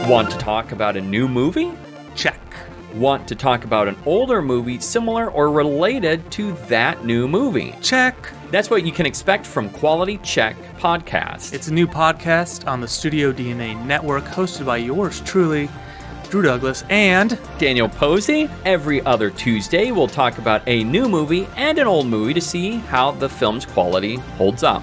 Want to talk about a new movie? Check. Want to talk about an older movie similar or related to that new movie? Check. That's what you can expect from Quality Check Podcast. It's a new podcast on the Studio DNA network, hosted by yours truly, Drew Douglas and Daniel Posey. Every other Tuesday, we'll talk about a new movie and an old movie to see how the film's quality holds up.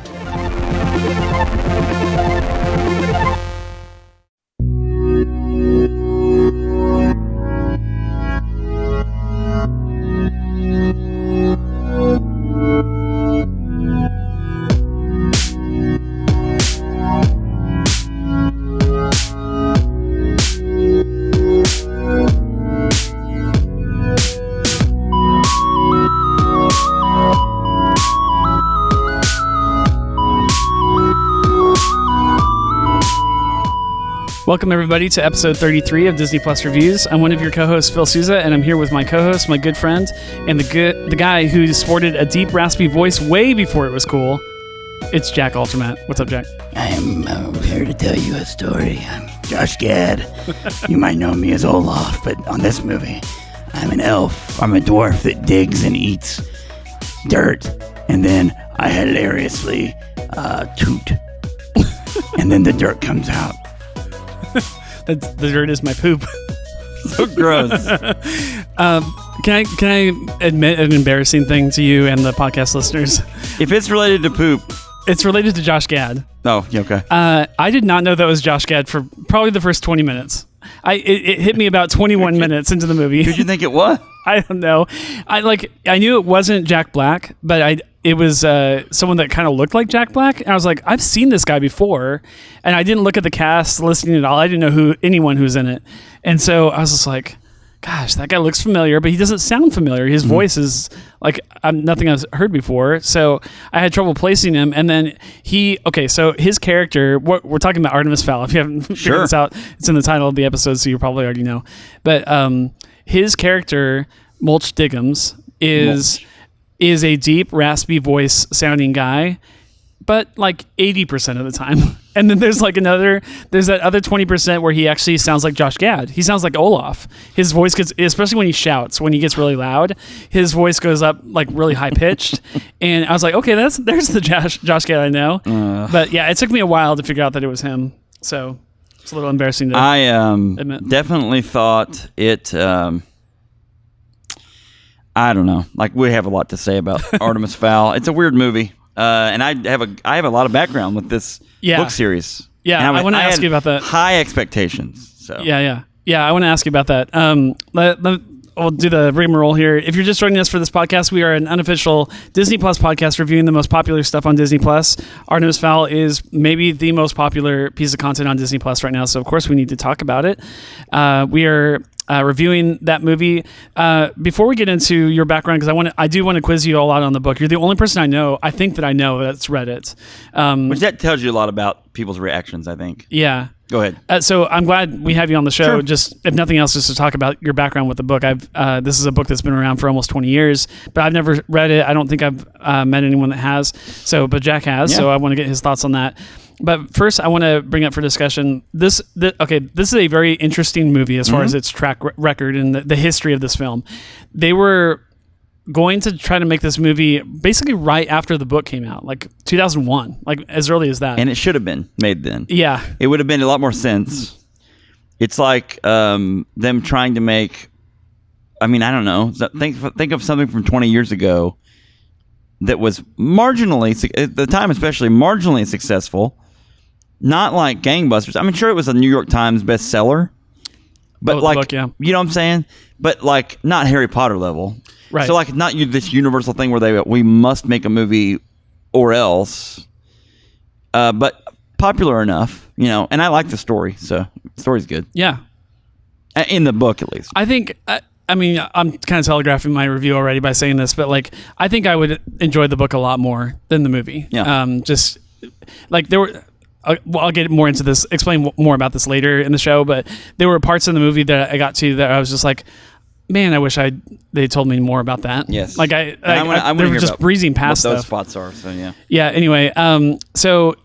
Welcome, everybody, to episode 33 of Disney Plus Reviews. I'm one of your co-hosts, Phil Souza, and I'm here with my co-host, my good friend, and the guy who sported a deep, raspy voice way before it was cool. It's Jack Altermat. What's up, Jack? I'm here to tell you a story. I'm Josh Gad. You might know me as Olaf, but on this movie, I'm an elf. I'm a dwarf that digs and eats dirt, and then I hilariously toot, and then the dirt comes out. The dirt is my poop. So gross. Can I admit an embarrassing thing to you and the podcast listeners? If it's related to poop, it's related to Josh Gad. Oh, okay. I did not know that was Josh Gad for probably the first 20 minutes. It hit me about 21 minutes into the movie. Who'd you think it was? I don't know. I knew it wasn't Jack Black, but it was someone that kind of looked like Jack Black. And I was like, I've seen this guy before. And I didn't look at the cast listing at all. I didn't know anyone who's in it. And so I was just like, gosh, that guy looks familiar, but he doesn't sound familiar. His voice is like nothing I've heard before. So I had trouble placing him. And then so his character, we're talking about Artemis Fowl. If you haven't figured this out, it's in the title of the episode, so you probably already know. But his character, Mulch Diggums, is a deep, raspy voice sounding guy, but like 80% of the time. And then there's that other 20% where he actually sounds like Josh Gad. He sounds like Olaf. His voice gets, especially when he shouts, when he gets really loud, his voice goes up like really high pitched. And I was like, okay, there's the Josh Gad I know. But yeah, it took me a while to figure out that it was him. So it's a little embarrassing to admit. Definitely thought it, I don't know. Like, we have a lot to say about Artemis Fowl. It's a weird movie. And I have a lot of background with this book series. Yeah, I want to ask you about that. High expectations. So Yeah. I want to ask you about that. We'll do the rigmarole here. If you're just joining us for this podcast, we are an unofficial Disney Plus podcast reviewing the most popular stuff on Disney Plus. Artemis Fowl is maybe the most popular piece of content on Disney Plus right now, so of course we need to talk about it. We are reviewing that movie. Before we get into your background, because I do want to quiz you all out on the book. You're the only person I think that I know that's read it. Which that tells you a lot about people's reactions, I think. Yeah. Go ahead. So I'm glad we have you on the show. Sure. Just, if nothing else, just to talk about your background with the book. This is a book that's been around for almost 20 years, but I've never read it. I don't think I've met anyone that has. But Jack has. Yeah. So I want to get his thoughts on that. But first, I want to bring up for discussion this is a very interesting movie as far as its track record and the history of this film. They were going to try to make this movie basically right after the book came out, like 2001, like as early as that. And it should have been made then. Yeah. It would have been a lot more sense. It's like them trying to make, I don't know, think of something from 20 years ago that was marginally, at the time especially, marginally successful. Not like gangbusters. Sure, it was a New York Times bestseller, but book, yeah. You know what I'm saying? But like not Harry Potter level. Right. So like not this universal thing where we must make a movie or else. But popular enough, and I like the story, so the story's good. Yeah. In the book, at least. I think, I'm kind of telegraphing my review already by saying this, but like, I think I would enjoy the book a lot more than the movie. Yeah. Just like there were, I'll get more into this, explain more about this later in the show, but there were parts in the movie that I got to that I was just like, man, I wish they told me more about that. Yes. Like I they were just breezing past what those stuff. spots are. So yeah. Yeah. Anyway, so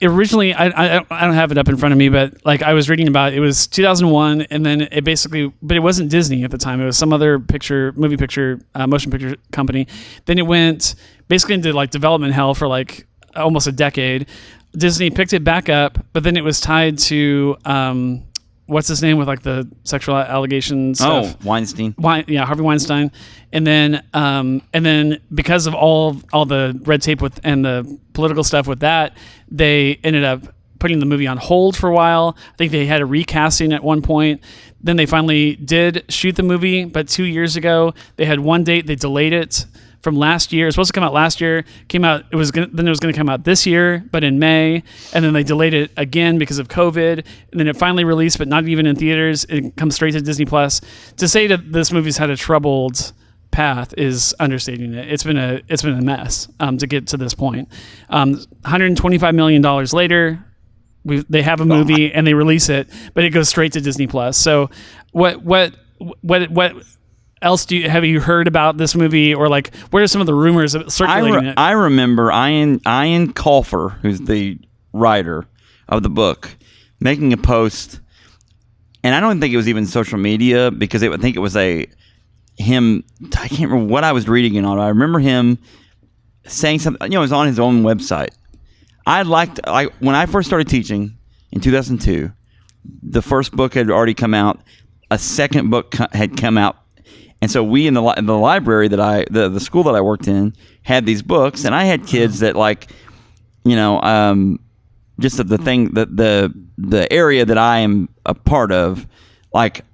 originally, I don't have it up in front of me, but like I was reading about it, was 2001, and then it basically, but it wasn't Disney at the time. It was some other motion picture company. Then it went basically into like development hell for like almost a decade. Disney picked it back up, but then it was tied to what's his name with like the sexual allegations? Oh, Weinstein. Harvey Weinstein, and then because of all the red tape and the political stuff with that, they ended up putting the movie on hold for a while. I think they had a recasting at one point. Then they finally did shoot the movie, but 2 years ago they had one date. They delayed it from last year. It was supposed to come out last year. Came out. Then it was going to come out this year, but in May. And then they delayed it again because of COVID. And then it finally released, but not even in theaters. It comes straight to Disney Plus. To say that this movie's had a troubled path is understating it. It's been a mess to get to this point. $125 million later, they have a movie and they release it, but it goes straight to Disney Plus. So what else have you heard about this movie, or like what are some of the rumors circulating it? I remember Eoin Colfer, who's the writer of the book, making a post, and I don't think it was even social media because I think it was him. I can't remember what I was reading it on. I remember him saying something. It was on his own website. When I first started teaching in 2002, the first book had already come out. A second book had come out. And so we in the library that the school that I worked in had these books, and I had kids that just the thing the area that I am a part of, like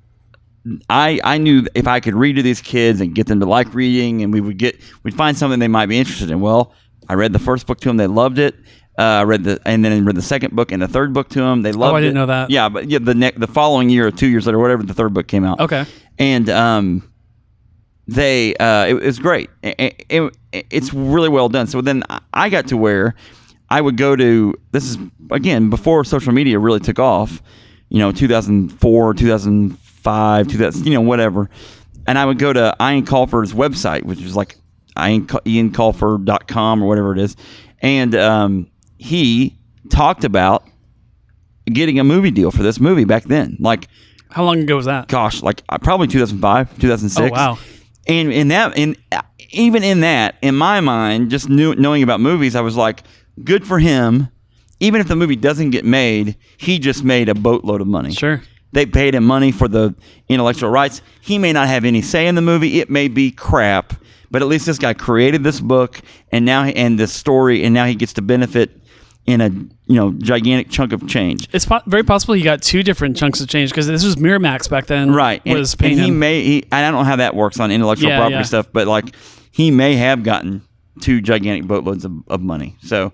I knew if I could read to these kids and get them to like reading, and we'd find something they might be interested in. Well, I read the first book to them, they loved it. Read the second book and the third book to them, they loved it. Oh, I didn't know that. Yeah, but the following year or 2 years later, whatever, the third book came out. Okay, and it was great. It's really well done. So then I got to where I would go to, this is again before social media really took off, 2004, 2005, 2000, whatever. And I would go to Eoin Colfer's website, which is like eoincolfer.com or whatever it is. And he talked about getting a movie deal for this movie back then. Like, how long ago was that? Gosh, like probably 2005, 2006. Oh, wow. And even in that, in my mind, just knowing about movies, I was like, good for him. Even if the movie doesn't get made, he just made a boatload of money. Sure. They paid him money for the intellectual rights. He may not have any say in the movie. It may be crap, but at least this guy created this book and this story, and now he gets to benefit in a gigantic chunk of change. It's very possible he got two different chunks of change because this was Miramax back then. Right. And I don't know how that works on intellectual property stuff, but like he may have gotten two gigantic boatloads of money. So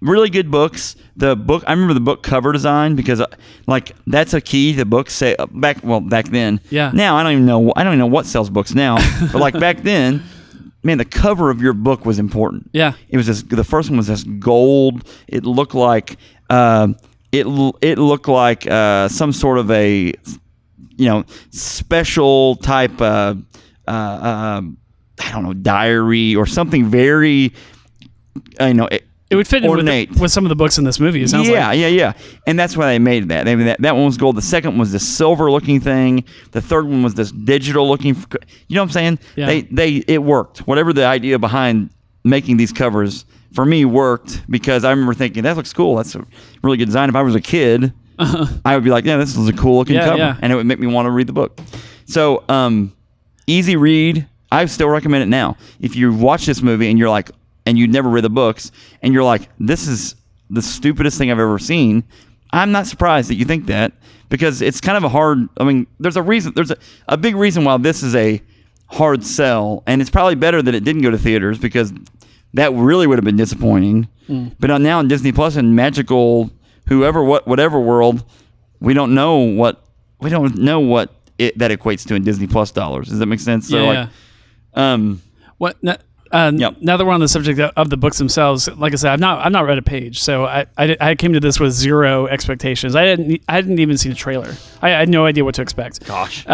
really good books. I remember the book cover design because like that's a key. The books say back then. Yeah. Now I don't even know what sells books now, but like back then, man, the cover of your book was important. Yeah. It was the first one was this gold. It looked like it looked like some sort of a special type I don't know, diary or something very it would fit ornate in with some of the books in this movie. It sounds like. Yeah. And that's why they made that. That one was gold. The second one was this silver-looking thing. The third one was this digital-looking. You know what I'm saying? Yeah. It worked. Whatever the idea behind making these covers for me worked because I remember thinking that looks cool. That's a really good design. If I was a kid, I would be like, yeah, this is a cool-looking cover, and it would make me want to read the book. So easy read. I still recommend it now. If you watch this movie and you're like, and you'd never read the books, and you're like, this is the stupidest thing I've ever seen, I'm not surprised that you think that, because it's kind of a hard, there's a reason, there's a big reason why this is a hard sell, and it's probably better that it didn't go to theaters, because that really would have been disappointing. But now in Disney Plus and magical, whatever world, we don't know what that equates to in Disney Plus dollars. Does that make sense? Yeah. What? Now that we're on the subject of the books themselves, like I said, I've not read a page, so I came to this with zero expectations. I hadn't even seen a trailer. I had no idea what to expect. Gosh.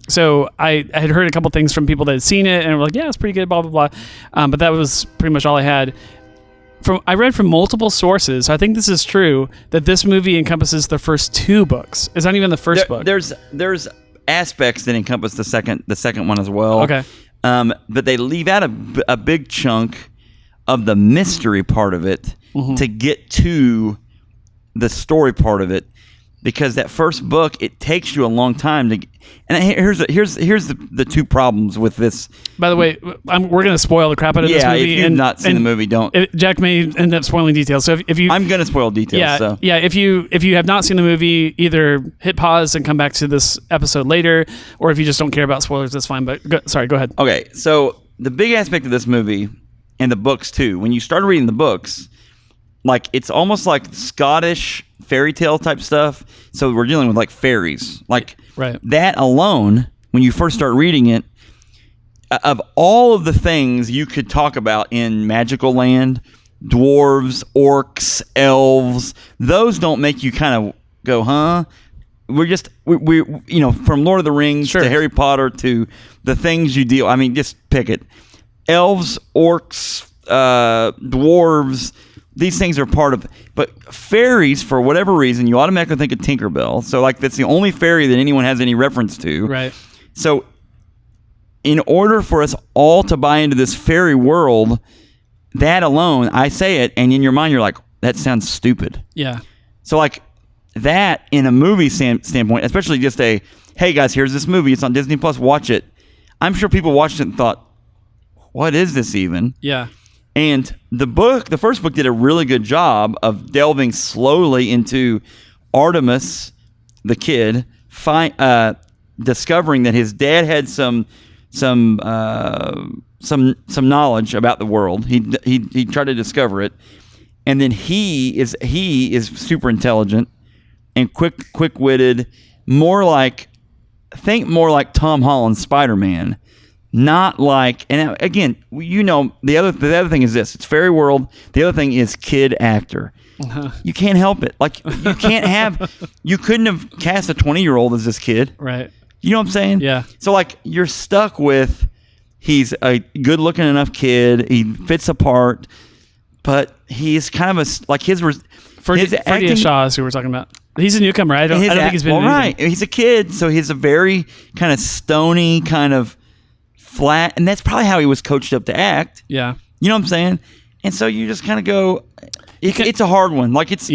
So I had heard a couple things from people that had seen it and were like, yeah, it's pretty good, blah blah blah. But that was pretty much all I had. I read from multiple sources, I think this is true, that this movie encompasses the first 2 books. It's not even the first book. There's aspects that encompass the second one as well. Okay. But they leave out a big chunk of the mystery part of it to get to the story part of it, because that first book, it takes you a long time to. And here's the 2 problems with this. By the way, we're going to spoil the crap out of this movie. If you've not seen the movie, don't. Jack may end up spoiling details. So if you, I'm going to spoil details. Yeah. If you have not seen the movie, either hit pause and come back to this episode later, or if you just don't care about spoilers, that's fine. But go ahead. Okay, so the big aspect of this movie, and the books too, when you start reading the books, like it's almost like Scottish fairy tale type stuff. So we're dealing with like fairies, like that alone. When you first start reading it, of all of the things you could talk about in magical land, dwarves, orcs, elves, those don't make you kind of go, huh? We from Lord of the Rings to Harry Potter to the things you deal. I mean, just pick it. Elves, orcs, dwarves. These things are part of, but fairies, for whatever reason, you automatically think of Tinkerbell. So, like, that's the only fairy that anyone has any reference to. Right. So, in order for us all to buy into this fairy world, that alone, I say it, and in your mind, you're like, that sounds stupid. Yeah. So, like, that in a movie standpoint, especially just hey guys, here's this movie. It's on Disney Plus. Watch it. I'm sure people watched it and thought, what is this even? Yeah. And the first book did a really good job of delving slowly into Artemis, the kid, discovering that his dad had some knowledge about the world. He tried to discover it, and then he is super intelligent and quick-witted, more like Tom Holland's Spider-Man. Not like, and again, the other thing is this: it's fairy world. The other thing is kid actor. You can't help it. Like you couldn't have cast a 20-year-old as this kid, right? You know what I'm saying? Yeah. So like you're stuck with, he's a good-looking enough kid. He fits a part, but he's kind of Freddie Shaw is who we're talking about. He's a newcomer. I don't think he's been. Well, right. He's a kid, so he's a very kind of stony, kind of flat, and that's probably how he was coached up to act. Yeah. You know what I'm saying? And so you just kind of go, it's a hard one. Like it's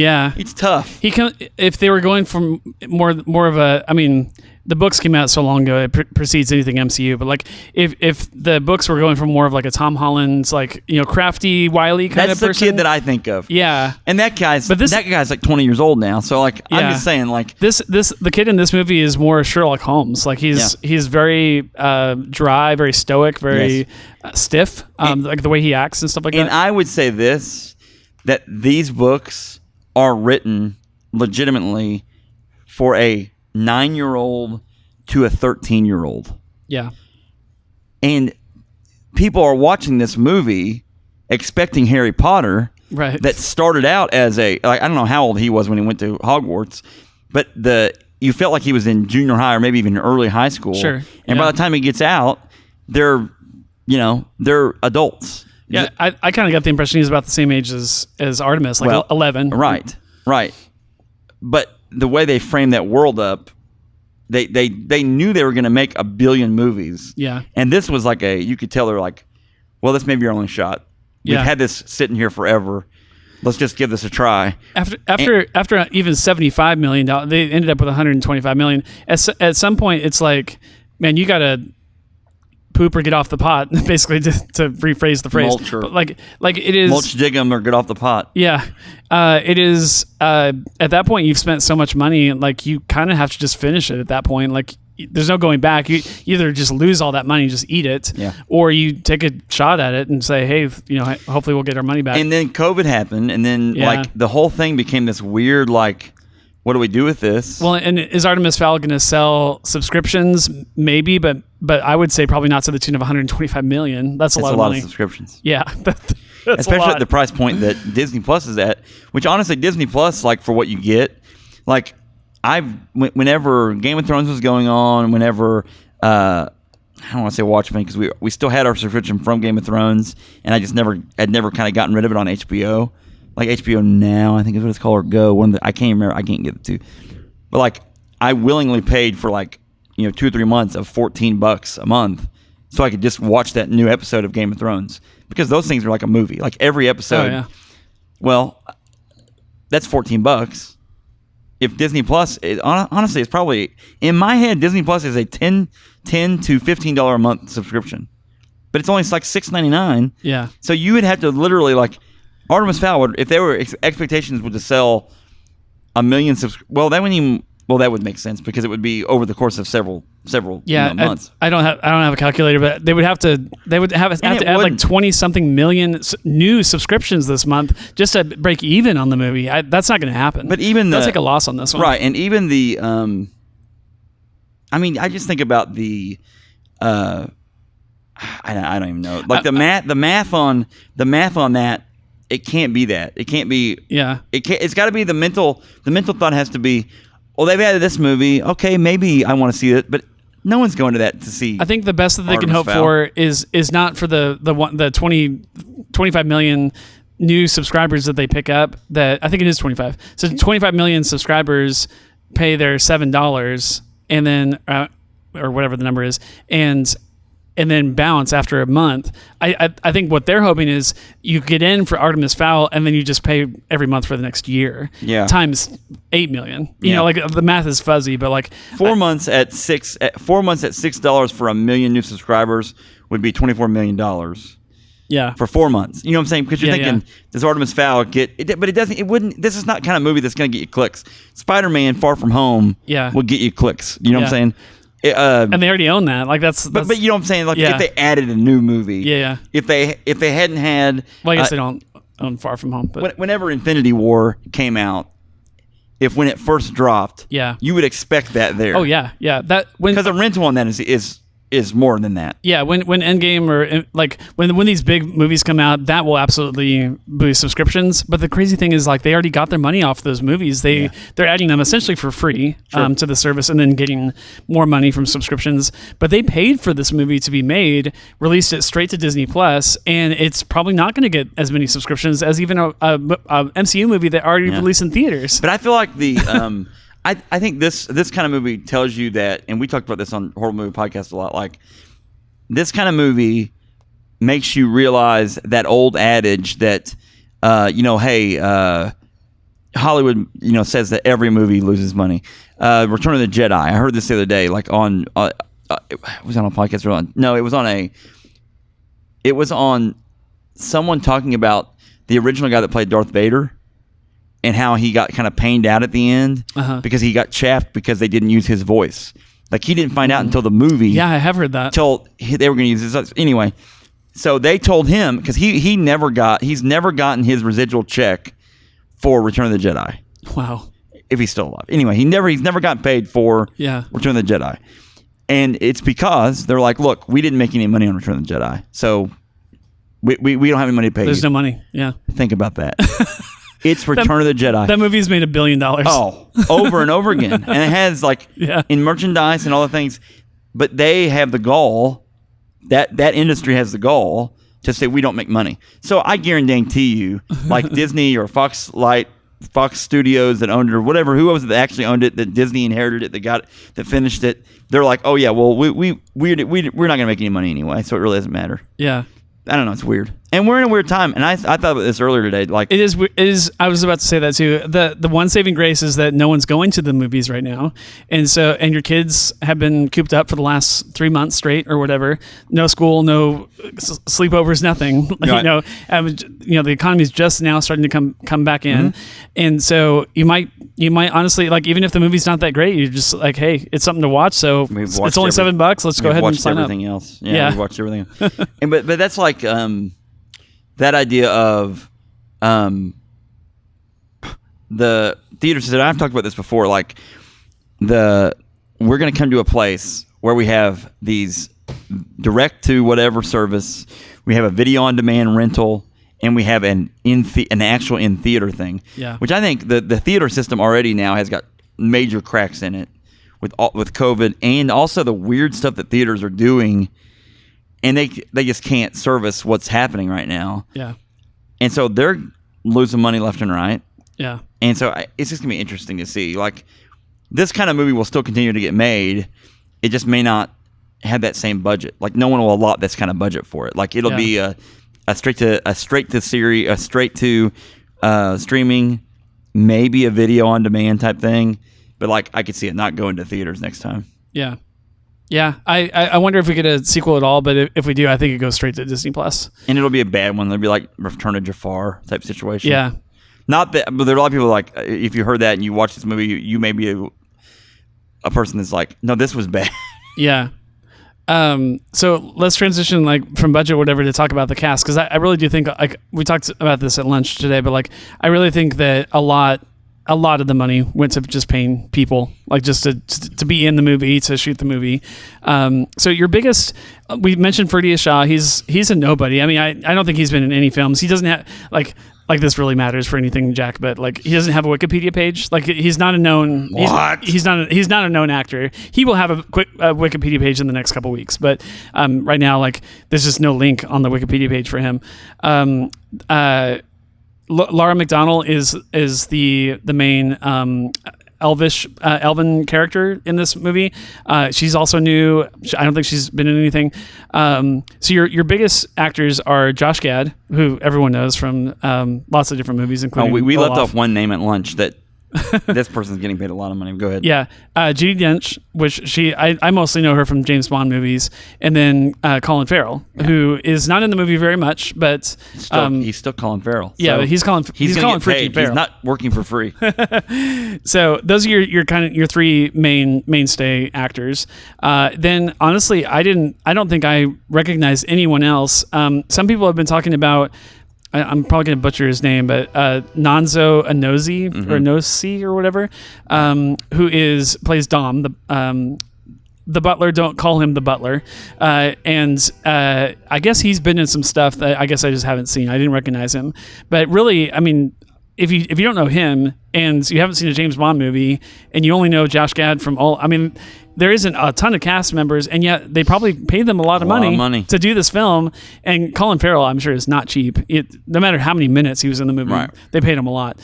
tough. If they were going from more of a, I mean, the books came out so long ago, it precedes anything MCU, but like if the books were going from more of like a Tom Holland's, like, crafty, wily kind of person. That's the kid that I think of. Yeah. And that guy's like 20 years old now. So like, I'm just saying, like the kid in this movie is more Sherlock Holmes. Like he's very dry, very stoic, very stiff, like the way he acts and stuff like that. And I would say that these books are written legitimately for a 9-year-old to a 13-year-old. Yeah. And people are watching this movie expecting Harry Potter, right? That started out as I don't know how old he was when he went to Hogwarts, but you felt like he was in junior high or maybe even early high school. Sure. And by the time he gets out, they're adults. Yeah, I kind of got the impression he's about the same age as Artemis, like 11. Right. But the way they framed that world up, they knew they were going to make 1 billion movies. Yeah. And this was like you could tell they're like, well, this may be our only shot. We've had this sitting here forever. Let's just give this a try. After even $75 million, they ended up with $125 million. At some point, it's like, man, you got to poop or get off the pot, basically, to rephrase the phrase. Mulch, but like it is mulch, dig 'em, or get off the pot. Yeah, it is. At that point, you've spent so much money, like you kind of have to just finish it. At that point, like there's no going back. You either just lose all that money, just eat it, or you take a shot at it and say, hey, hopefully we'll get our money back. And then COVID happened, and then like the whole thing became this weird, like, what do we do with this? Well, and is Artemis Fowl going to sell subscriptions? Maybe, but I would say probably not to the tune of $125 million. That's a lot of money. Of subscripins. Yeah. That's especially at the price point that Disney Plus is at, which honestly, Disney Plus, like, for what you get, like, whenever Game of Thrones was going on, whenever, I don't want to say Watchmen because we still had our subscription from Game of Thrones, and I just never kind of gotten rid of it on HBO. Like HBO Now, I think is what it's called, or Go. I can't remember. I can't get the two. But like, I willingly paid for 2 or 3 months of $14 a month, so I could just watch that new episode of Game of Thrones, because those things are like a movie. Like every episode. Oh, yeah. Well, that's $14. If Disney Plus, honestly, it's probably, in my head, Disney Plus is a $10 to $15 a month subscription, but it's only like $6.99. Yeah. So you would have to literally, like, Artemis Fowl, if there were expectations would to sell 1 million that would make sense, because it would be over the course of several months. I don't have a calculator, but they would have to add like 20 something million new subscriptions this month just to break even on the movie. That's not going to happen. But even they'll take a loss on this one, right? And even the I just think about the I don't even know, like the math on that. It can't be that. It can't be. Yeah. It's got to be the mental thought has to be, well, they've added this movie. Okay, maybe I want to see it, but no one's going to that to see. I think the best that they can hope Fowl. for is not for the 25 million new subscribers that they pick up. That I think it is 25. So 25 million subscribers pay their $7 and then or whatever the number is, and then bounce after a month. I think what they're hoping is you get in for Artemis Fowl and then you just pay every month for the next year. Yeah. Times 8 million. You know, like the math is fuzzy, but like 4 months at $6 for 1 million new subscribers would be $24 million. Yeah. For 4 months. You know what I'm saying? Because you're thinking, does Artemis Fowl get it? But it wouldn't, this is not kind of movie that's going to get you clicks. Spider-Man Far From Home will get you clicks. You know what I'm saying? And they already own that. Like that's but you know what I'm saying? Like if they added a new movie, If they hadn't had, well, I guess they don't own Far From Home. But whenever Infinity War came out, when it first dropped, you would expect that there. Oh yeah. That because a rental on that is more than that. Yeah, when Endgame or like when these big movies come out, that will absolutely boost subscriptions. But the crazy thing is, like, they already got their money off those movies. They're adding them essentially for free to the service, and then getting more money from subscriptions. But they paid for this movie to be made, released it straight to Disney Plus, and it's probably not going to get as many subscriptions as even a MCU movie that already released in theaters. But I feel like the I think this kind of movie tells you that, and we talked about this on Horrible Movie Podcast a lot, like, this kind of movie makes you realize that old adage that, Hollywood, says that every movie loses money. Return of the Jedi. I heard this the other day, like on, it was on a podcast or on, no, it was on someone talking about the original guy that played Darth Vader, and how he got kind of pained out at the end because he got chaffed because they didn't use his voice. Like, he didn't find out until the movie. Yeah, I have heard that. Until they were going to use his. Anyway, so they told him, because he's never gotten his residual check for Return of the Jedi. Wow. If he's still alive. Anyway, he's never gotten paid for Return of the Jedi. And it's because they're like, look, we didn't make any money on Return of the Jedi, so we don't have any money to pay you. There's no money. Yeah. Think about that. It's Return of the Jedi. That movie's made $1 billion. Oh, over and over again. And it has, like, in merchandise and all the things. But they have the gall, that industry has the gall to say we don't make money. So I guarantee you, like Disney or Fox Studios that owned it, or whatever, who was it that actually owned it, that Disney inherited it, that finished it, they're like, oh yeah, well, we're not going to make any money anyway, so it really doesn't matter. Yeah. I don't know. It's weird. And we're in a weird time. And I thought about this earlier today. Like, it is. I was about to say that too. The one saving grace is that no one's going to the movies right now. And your kids have been cooped up for the last 3 months straight or whatever. No school, no sleepovers, nothing. Right. The economy is just now starting to come back in. Mm-hmm. And so you might honestly, like, even if the movie's not that great, you're just like, hey, it's something to watch. So it's only $7. Let's go ahead and sign up. Everything else. Yeah. We've watched everything else. But that's like, that idea of the theater system. I've talked about this before. Like, we're going to come to a place where we have these direct to whatever service. We have a video on demand rental, and we have an actual in theater thing. Yeah. Which I think the theater system already now has got major cracks in it with COVID, and also the weird stuff that theaters are doing and they just can't service what's happening right now. Yeah. And so they're losing money left and right. Yeah. And so it's just gonna be interesting to see. Like, this kind of movie will still continue to get made. It just may not have that same budget. Like, no one will allot this kind of budget for it. Like, it'll be a straight to series, a straight to streaming, maybe a video on demand type thing. But like, I could see it not going to theaters next time. Yeah. Yeah. I wonder if we get a sequel at all, but if we do, I think it goes straight to Disney Plus. And it'll be a bad one. It'll be like Return of Jafar type situation. Yeah. Not that, but there are a lot of people like, if you heard that and you watch this movie, you may be a person that's like, no, this was bad. Yeah. So let's transition like from budget or whatever to talk about the cast, because I really do think, like, we talked about this at lunch today, but like, I really think that a lot of the money went to just paying people, like, just to be in the movie, to shoot the movie. So your biggest, we mentioned Ferdia Shaw. He's a nobody. I mean, I don't think he's been in any films. He doesn't have like this really matters for anything, Jack, but like, he doesn't have a Wikipedia page. Like, he's not a known. What? He's not a known actor. He will have a quick Wikipedia page in the next couple weeks, but right now, like, there's just no link on the Wikipedia page for him. Laura McDonnell is the main elven character in this movie. She's also new. I don't think she's been in anything. So your biggest actors are Josh Gad, who everyone knows from lots of different movies, including. We left off one name at lunch that this person's getting paid a lot of money. Go ahead. Yeah, Judi Dench, which I mostly know her from James Bond movies, and then Colin Farrell, who is not in the movie very much, but he's still Colin Farrell. Yeah, so he's Colin freaking Farrell. He's not working for free. So those are your three mainstay actors. Then honestly, I don't think I recognized anyone else. Some people have been talking about. I'm probably going to butcher his name, but Nonzo Anozi or Nosi or whatever, who plays Dom, the butler. Don't call him the butler. And I guess he's been in some stuff that I guess I just haven't seen. I didn't recognize him, but really, I mean, if you don't know him and you haven't seen a James Bond movie and you only know Josh Gad from there isn't a ton of cast members, and yet they probably paid them a lot of money to do this film. And Colin Farrell, I'm sure, is not cheap. No matter how many minutes he was in the movie, right, they paid him a lot.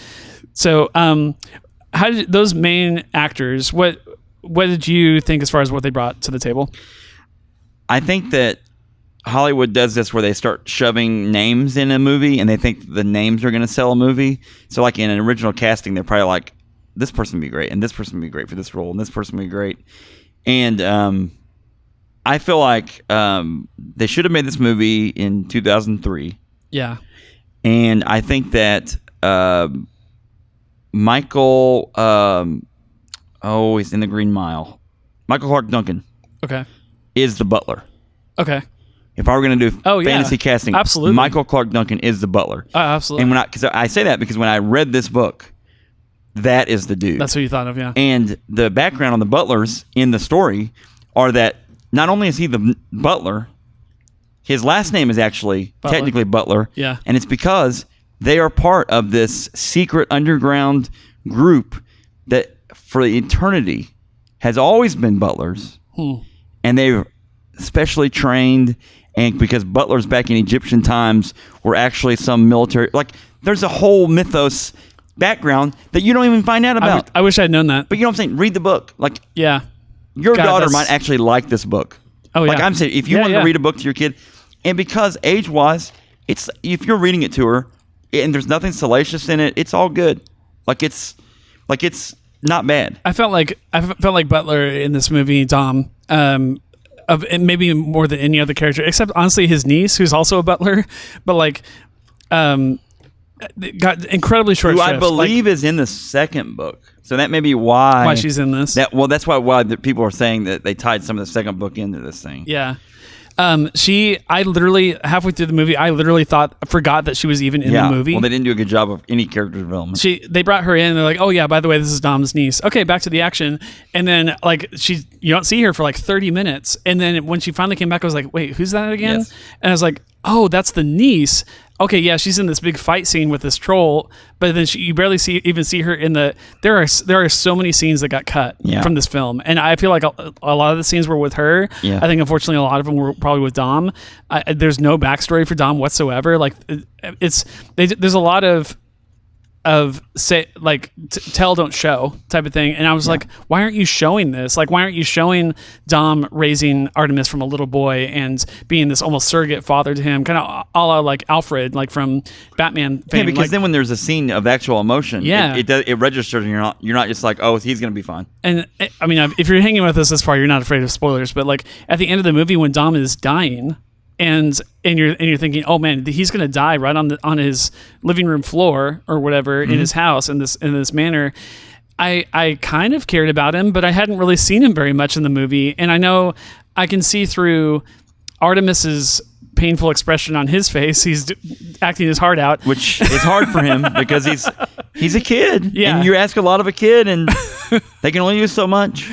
So, how did those main actors? What did you think as far as what they brought to the table? I think that Hollywood does this where they start shoving names in a movie, and they think the names are going to sell a movie. So, like in an original casting, they're probably like, this person would be great, and this person would be great for this role, and this person would be great. And I feel like they should have made this movie in 2003. Yeah. And I think that Michael, he's in the Green Mile. Michael Clark Duncan. Okay. Is the butler. Okay. If I were going to do fantasy casting, absolutely, Michael Clark Duncan is the butler. Absolutely. And because I say that because when I read this book, that is the dude. That's who you thought of, yeah. And the background on the butlers in the story are that not only is he the butler, his last name is actually technically Butler. Yeah. And it's because they are part of this secret underground group that for eternity has always been butlers. And they're specially trained, and because butlers back in Egyptian times were actually some military, like, there's a whole mythos background that you don't even find out about. I wish I'd known that. But you know what I'm saying? Read the book. Like, yeah, your daughter might actually like this book. Oh yeah. Like I'm saying, if you want to read a book to your kid, and because age-wise, it's if you're reading it to her and there's nothing salacious in it, it's all good. Like it's not bad. I felt like Butler in this movie, Dom. Of maybe more than any other character, except honestly his niece, who's also a butler, but like, got incredibly short Who shifts. I believe is in the second book, so that may be why she's in this. That's why the people are saying that they tied some of the second book into this thing. Yeah. I literally halfway through the movie, forgot that she was even in the movie. Well, they didn't do a good job of any character development. They brought her in, and they're like, oh yeah, by the way, this is Dom's niece. Okay, back to the action. And then like you don't see her for like 30 minutes. And then when she finally came back, I was like, wait, who's that again? Yes. And I was like, oh, that's the niece. okay, yeah, she's in this big fight scene with this troll, but then you barely even see her in the. There are so many scenes that got cut from this film, and I feel like a lot of the scenes were with her. Yeah. I think unfortunately a lot of them were probably with Dom. There's no backstory for Dom whatsoever. Like there's a lot of tell don't show type of thing, and I was like, why aren't you showing this? Like, why aren't you showing Dom raising Artemis from a little boy and being this almost surrogate father to him, kind of a la like Alfred, like from Batman fame. Yeah, because then when there's a scene of actual emotion, it registers, and you're not just like, oh, he's gonna be fine. And I mean, if you're hanging with us this far, you're not afraid of spoilers, but like at the end of the movie when Dom is dying. And you're thinking, oh man, he's gonna die right on his living room floor or whatever in his house in this manner. I kind of cared about him, but I hadn't really seen him very much in the movie, and I know I can see through Artemis's painful expression on his face. He's acting his heart out, which is hard for him because he's a kid, and you ask a lot of a kid, and they can only use so much.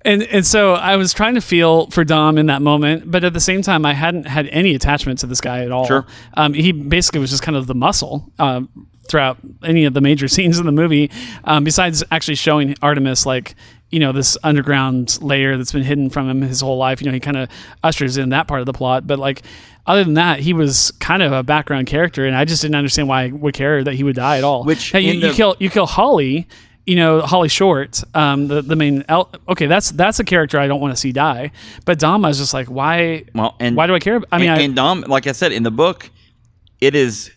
And so I was trying to feel for Dom in that moment, but at the same time, I hadn't had any attachment to this guy at all. Sure. He basically was just kind of the muscle throughout any of the major scenes in the movie, besides actually showing Artemis like, this underground layer that's been hidden from him his whole life. He kind of ushers in that part of the plot. But like, other than that, he was kind of a background character, and I just didn't understand why I would care that he would die at all. Which hey, you kill Holly. Holly Short, the main. Okay, that's a character I don't want to see die. But Dom, I was just like, why? Well, and why do I care? And Dom, like I said in the book, it is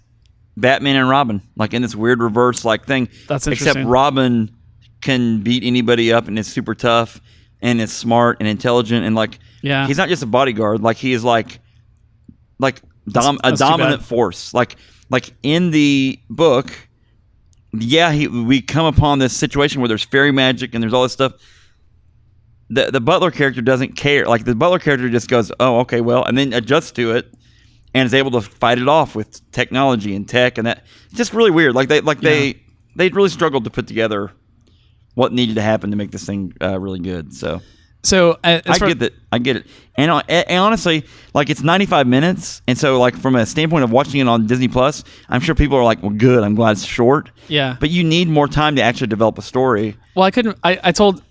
Batman and Robin, like in this weird reverse like thing. That's interesting. Except Robin can beat anybody up and is super tough and is smart and intelligent and like he's not just a bodyguard. Like he is like a dominant force. Like in the book. Yeah, we come upon this situation where there's fairy magic and there's all this stuff. The Butler character doesn't care. Like the Butler character just goes, "Oh, okay, well," and then adjusts to it and is able to fight it off with technology and tech, and that it's just really weird. Like they really struggled to put together what needed to happen to make this thing really good. So I get that. I get it. And honestly, like it's 95 minutes. And so like from a standpoint of watching it on Disney Plus, I'm sure people are like, well, good. I'm glad it's short. Yeah. But you need more time to actually develop a story. Well, I told,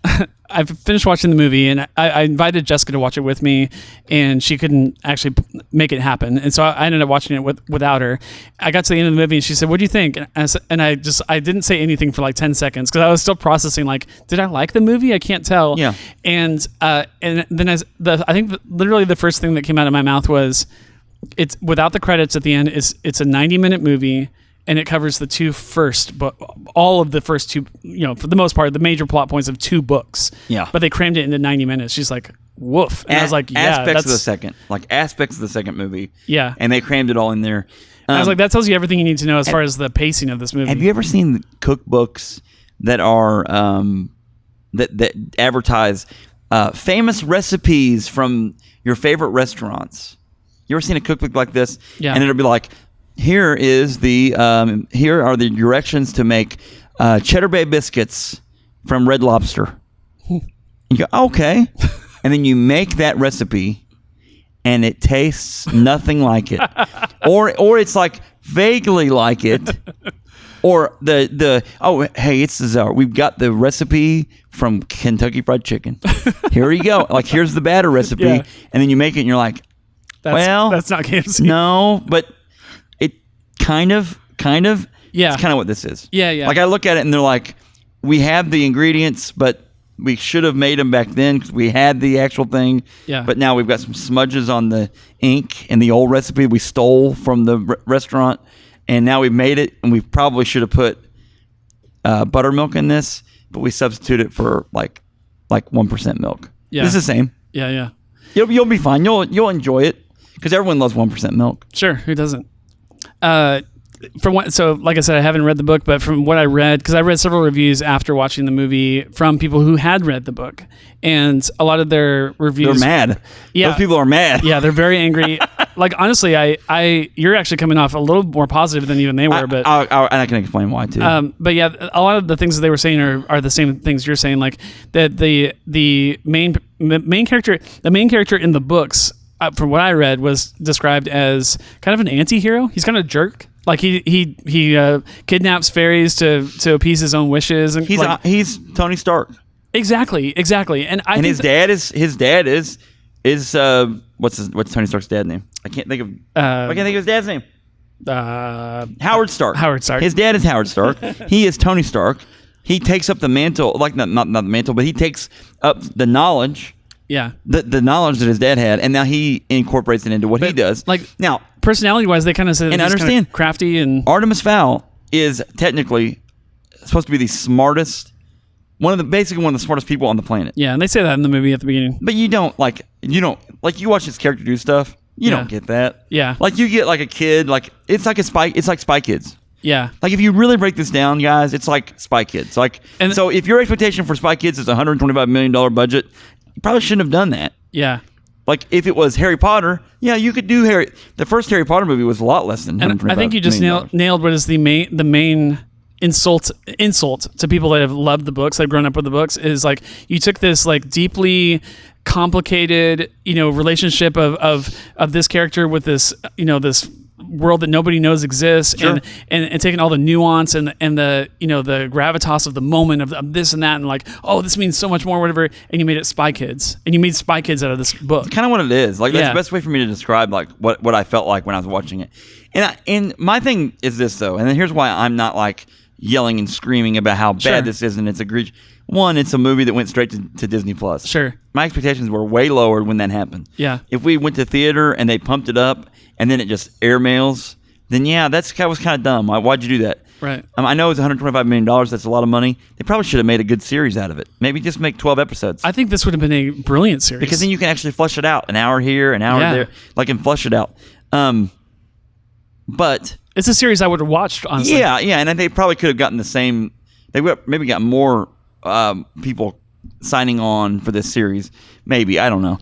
I finished watching the movie and I invited Jessica to watch it with me, and she couldn't actually make it happen. And so I ended up watching it without her. I got to the end of the movie and she said, "What do you think?" And I didn't say anything for like 10 seconds because I was still processing like, did I like the movie? I can't tell. Yeah. And then I think literally the first thing that came out of my mouth was, it's without the credits at the end. It's a 90-minute movie. And it covers all of the first two, for the most part, the major plot points of 2 books. Yeah. But they crammed it into 90 minutes. She's like, woof. And I was like, yeah. Aspects of the second movie. Yeah. And they crammed it all in there. I was like, that tells you everything you need to know as far as the pacing of this movie. Have you ever seen cookbooks that are, that advertise famous recipes from your favorite restaurants? You ever seen a cookbook like this? Yeah. And it'll be like, here are the directions to make Cheddar Bay biscuits from Red Lobster. You go, okay. And then you make that recipe and it tastes nothing like it. Or it's like vaguely like it. Or we've got the recipe from Kentucky Fried Chicken. Here you go. Like here's the batter recipe. Yeah. And then you make it and you're like, that's not KFC. No, but kind of. Yeah. It's kind of what this is. Yeah. Like I look at it and they're like, we have the ingredients, but we should have made them back then because we had the actual thing. Yeah. But now we've got some smudges on the ink in the old recipe we stole from the restaurant, and now we've made it, and we probably should have put buttermilk in this, but we substitute it for like 1% milk. Yeah. It's the same. Yeah. You'll be fine. You'll enjoy it because everyone loves 1% milk. Sure. Who doesn't? So like I said, I haven't read the book, but from what I read, because I read several reviews after watching the movie from people who had read the book, and a lot of their reviews, they're mad. Yeah, those people are mad. Yeah, they're very angry. Like honestly, you're actually coming off a little more positive than even they were. But I can explain why too. But yeah, a lot of the things that they were saying are the same things you're saying. Like that the main character in the books from what I read, was described as kind of an anti-hero. He's kind of a jerk. Like he kidnaps fairies to appease his own wishes, and he's Tony Stark. Exactly. And his dad is what's Tony Stark's dad's name? I can't think of his dad's name. Howard Stark. Howard Stark. His dad is Howard Stark. He is Tony Stark. He takes up the mantle, like not the mantle, but he takes up the knowledge. Yeah. The knowledge that his dad had, and now he incorporates it into what he does. Like now, personality-wise, they kind of said and he's understand kind of crafty and Artemis Fowl is technically supposed to be the smartest, one of the smartest people on the planet. Yeah, and they say that in the movie at the beginning. But you watch his character do stuff. You don't get that. Yeah. Like you get like a kid, like it's like Spy Kids. Yeah. Like if you really break this down, guys, it's like Spy Kids. So if your expectation for Spy Kids is a $125 million budget, you probably shouldn't have done that. Yeah. Like if it was Harry Potter, yeah, you could do Harry. The first Harry Potter movie was a lot less than $125 million. I think you just nailed what is the main insult to people that have loved the books, that have grown up with the books, is like you took this like deeply complicated, relationship of this character with this, this world that nobody knows exists, sure. and taking all the nuance and the the gravitas of the moment of this and that, and like, oh, this means so much more, whatever, and you made it Spy Kids, and you made Spy Kids out of this book. It's kind of what it is. Like that's the best way for me to describe like what I felt like when I was watching it. And my thing is this though, and then here's why I'm not like yelling and screaming about how bad this is, and it's egregious. One, it's a movie that went straight to Disney Plus. Sure. My expectations were way lower when that happened. Yeah. If we went to theater and they pumped it up and then it just airmails, then that was kind of dumb. Why'd you do that? Right. I know it's $125 million. That's a lot of money. They probably should have made a good series out of it. Maybe just make 12 episodes. I think this would have been a brilliant series. Because then you can actually flush it out. An hour here, an hour there. And flush it out. But it's a series I would have watched, honestly. Yeah. And they probably could have gotten the same. They would maybe got more people signing on for this series. Maybe. I don't know.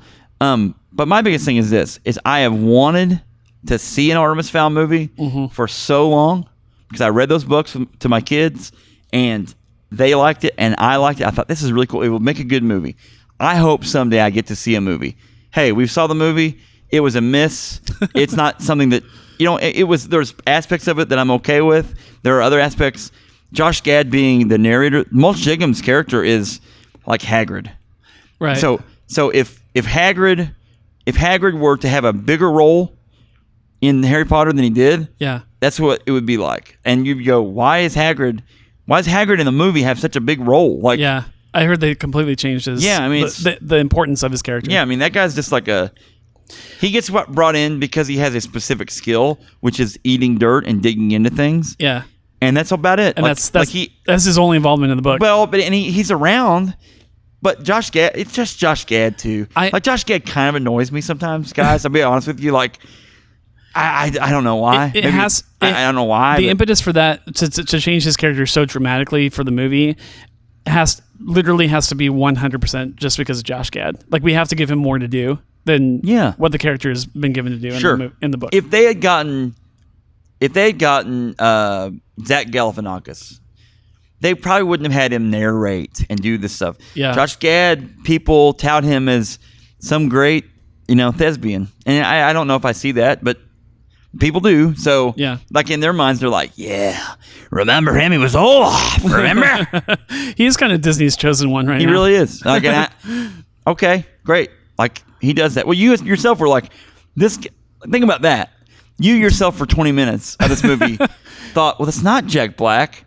But my biggest thing is this, is I have wanted to see an Artemis Fowl movie for so long, because I read those books to my kids and they liked it and I liked it. I thought this is really cool. It will make a good movie. I hope someday I get to see a movie. Hey, we saw the movie. It was a miss. It's not something that, there's aspects of it that I'm okay with. There are other aspects. Josh Gad being the narrator, Mulch Jigum's character is like Hagrid. Right. So if Hagrid were to have a bigger role in Harry Potter than he did, that's what it would be like. And you'd go, why does Hagrid in the movie have such a big role? Like, yeah, I heard they completely changed his. Yeah, I mean, the importance of his character. Yeah, I mean that guy's just like he gets brought in because he has a specific skill, which is eating dirt and digging into things. Yeah, and that's about it. And that's his only involvement in the book. Well, but he's around. But Josh Gad, it's just Josh Gad too. Josh Gad kind of annoys me sometimes, guys. I'll be honest with you. Like, I don't know why. I don't know why. The impetus for that to change his character so dramatically for the movie has to be 100% just because of Josh Gad. Like, we have to give him more to do than what the character has been given to do in the book. If they had gotten Zach Galifianakis, they probably wouldn't have had him narrate and do this stuff. Yeah. Josh Gad, people tout him as some great, thespian. And I don't know if I see that, but people do. So, like in their minds, they're like, yeah, remember him? He was Olaf, remember? He is kind of Disney's chosen one right now. He really is. Like, okay, great. Like, he does that. Well, you yourself were like, think about that. You yourself for 20 minutes of this movie thought, well, it's not Jack Black.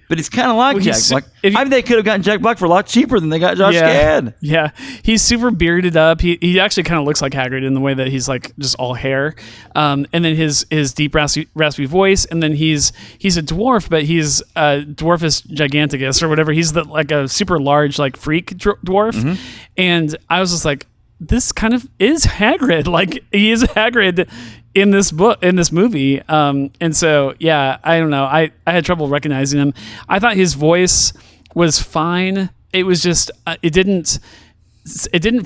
But it's kind of like Jack Black. Maybe they could have gotten Jack Black for a lot cheaper than they got Josh Gad. Yeah, he's super bearded up. He actually kind of looks like Hagrid in the way that he's like just all hair, and then his deep raspy voice, and then he's a dwarf, but he's Dwarfus Giganticus or whatever. He's like a super large like freak dwarf, and I was just like, this kind of is Hagrid. Like, he is Hagrid in this movie. And so, I don't know. I had trouble recognizing him. I thought his voice was fine. It was just, it didn't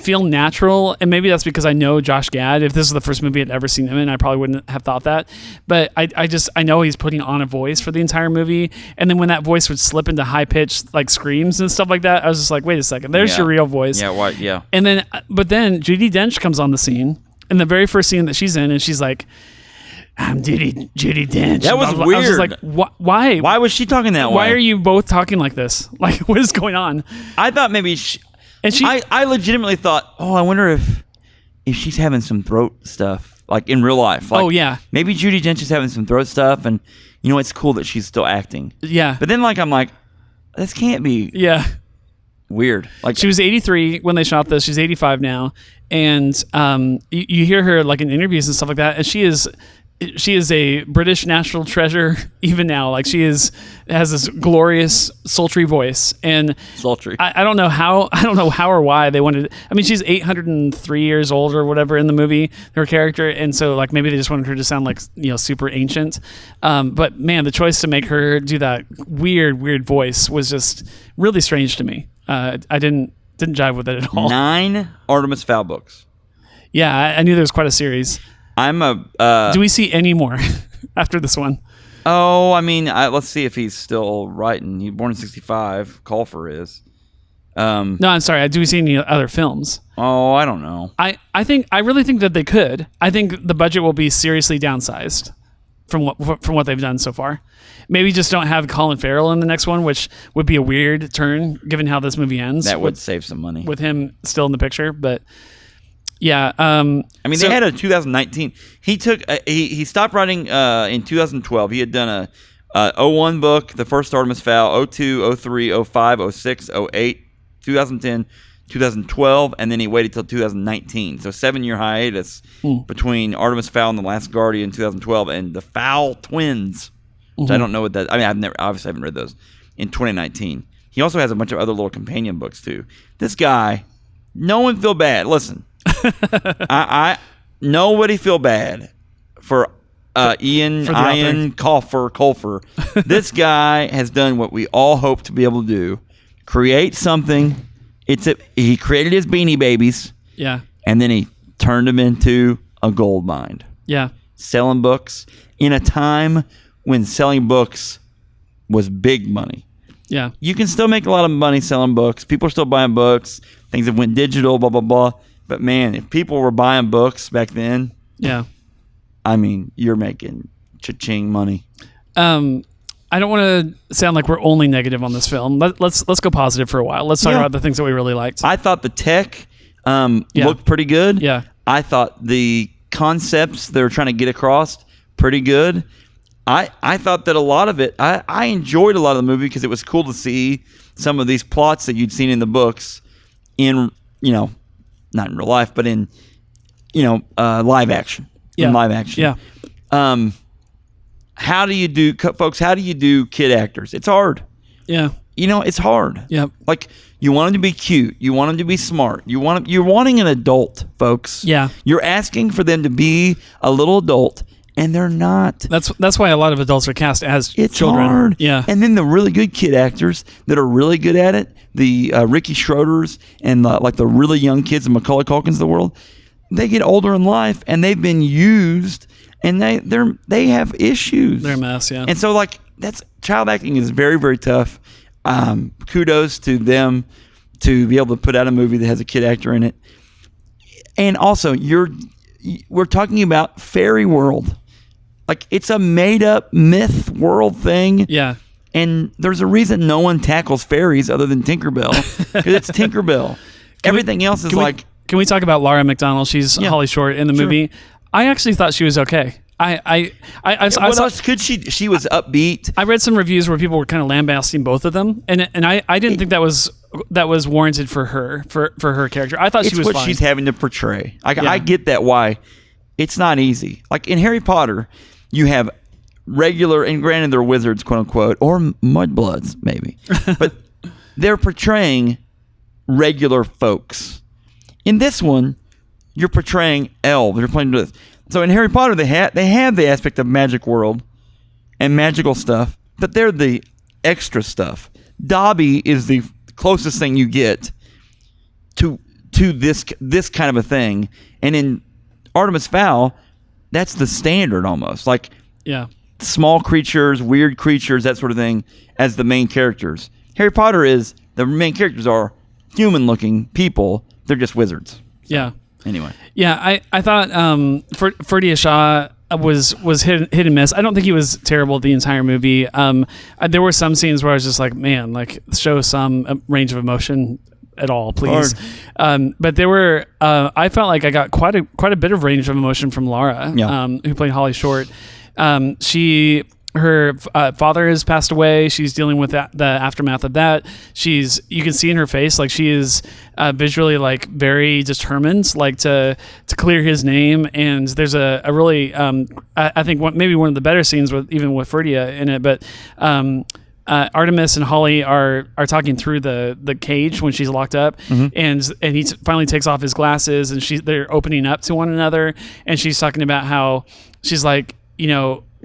feel natural. And maybe that's because I know Josh Gad. If this is the first movie I'd ever seen him in, I probably wouldn't have thought that. But I know he's putting on a voice for the entire movie. And then when that voice would slip into high pitched like screams and stuff like that, I was just like, wait a second, there's your real voice. Yeah. What? Yeah. And then, but then Judi Dench comes on the scene. in the very first scene that she's in, and she's like, I'm Judi Dench. That was I weird. was just like, why? Why was she talking that way? Why are you both talking like this? Like, what is going on? I thought maybe I legitimately thought, I wonder if she's having some throat stuff, like in real life. Like, oh, yeah. Maybe Judi Dench is having some throat stuff, and it's cool that she's still acting. Yeah. But then, I'm like, this can't be weird. Like, she was 83 when they shot this. She's 85 now. And you hear her like in interviews and stuff like that, and she is a British national treasure even now. Like has this glorious sultry voice, and sultry. I don't know how or why they wanted. I mean, she's 803 years old or whatever in the movie, her character, and so like maybe they just wanted her to sound like super ancient. But man, the choice to make her do that weird voice was just really strange to me. I didn't jive with it at all. 9 Artemis Fowl books. Yeah, I knew there was quite a series. Do we see any more after this one? Oh, I mean, let's see if he's still writing. He was born in 1965. Colfer is. No, I'm sorry. Do we see any other films? Oh, I don't know. I really think that they could. I think the budget will be seriously downsized from what they've done so far. Maybe just don't have Colin Farrell in the next one, which would be a weird turn given how this movie ends. That would save some money with him still in the picture, but. Yeah. I mean, they had a 2019. He took. He stopped writing in 2012. He had done a 01 book, the first Artemis Fowl, 02, 03, 05, 06, 08, 2010, 2012, and then he waited till 2019. So 7-year hiatus between Artemis Fowl and The Last Guardian 2012 and The Fowl Twins, which I don't know what that. I mean, obviously haven't read those, in 2019. He also has a bunch of other little companion books too. This guy, no one feel bad. Listen. Nobody feel bad for Eoin Colfer. This guy has done what we all hope to be able to do: create something. He created his Beanie Babies, and then he turned them into a gold mine. Selling books in a time when selling books was big money. You can still make a lot of money selling books. People are still buying books. Things have went digital. Blah blah blah. But man, if people were buying books back then, I mean, you're making cha-ching money. I don't want to sound like we're only negative on this film. Let's go positive for a while. Let's talk about the things that we really liked. I thought the tech looked pretty good. I thought the concepts they were trying to get across pretty good. I thought that a lot of it, I enjoyed a lot of the movie because it was cool to see some of these plots that you'd seen in the books in, not in real life, but in, live action. In live action. How do you do, folks, how do you do kid actors? It's hard. It's hard. Like, you want them to be cute. You want them to be smart. You're wanting an adult, folks. You're asking for them to be a little adult, and they're not. That's why a lot of adults are cast as it's children. Hard. And then the really good kid actors that are really good at it, the Ricky Schroders and the really young kids, the Macaulay Culkins of the world, they get older in life and they've been used and they have issues. They're a mess, And so child acting is very, very tough. Kudos to them to be able to put out a movie that has a kid actor in it. And also, we're talking about fairy world. Like, it's a made-up myth world thing. And there's a reason no one tackles fairies other than Tinkerbell, because it's Tinkerbell. Everything else is like... Can we talk about Laura McDonald? She's Holly Short in the movie. I actually thought she was okay. What else could she? She was upbeat. I read some reviews where people were kind of lambasting both of them, and I didn't think that was warranted for her character. I thought she was what fine. She's having to portray. I get that why it's not easy. Like in Harry Potter, you have regular, and granted they're wizards, quote unquote, or mudbloods maybe, but they're portraying regular folks. In this one, you're portraying elves. You're playing with. So in Harry Potter, they have the aspect of magic world and magical stuff, but they're the extra stuff. Dobby is the closest thing you get to this kind of a thing, and in Artemis Fowl, that's the standard almost. Like small creatures, weird creatures, that sort of thing as the main characters. Harry Potter is the main characters are human-looking people. They're just wizards. Yeah. Anyway. Yeah, I thought Ferdia Shaw was hit and miss. I don't think he was terrible the entire movie. There were some scenes where I was just like, man, like show some range of emotion at all, please. But there were I felt like I got quite a bit of range of emotion from Laura, who played Holly Short. Her father has passed away. She's dealing with the aftermath of that. You can see in her face, like she is visually like very determined, like to clear his name. And there's a really, I think maybe one of the better scenes with Ferdia in it. But Artemis and Holly are talking through the cage when she's locked up, and he finally takes off his glasses, and they're opening up to one another, and she's talking about how she's like,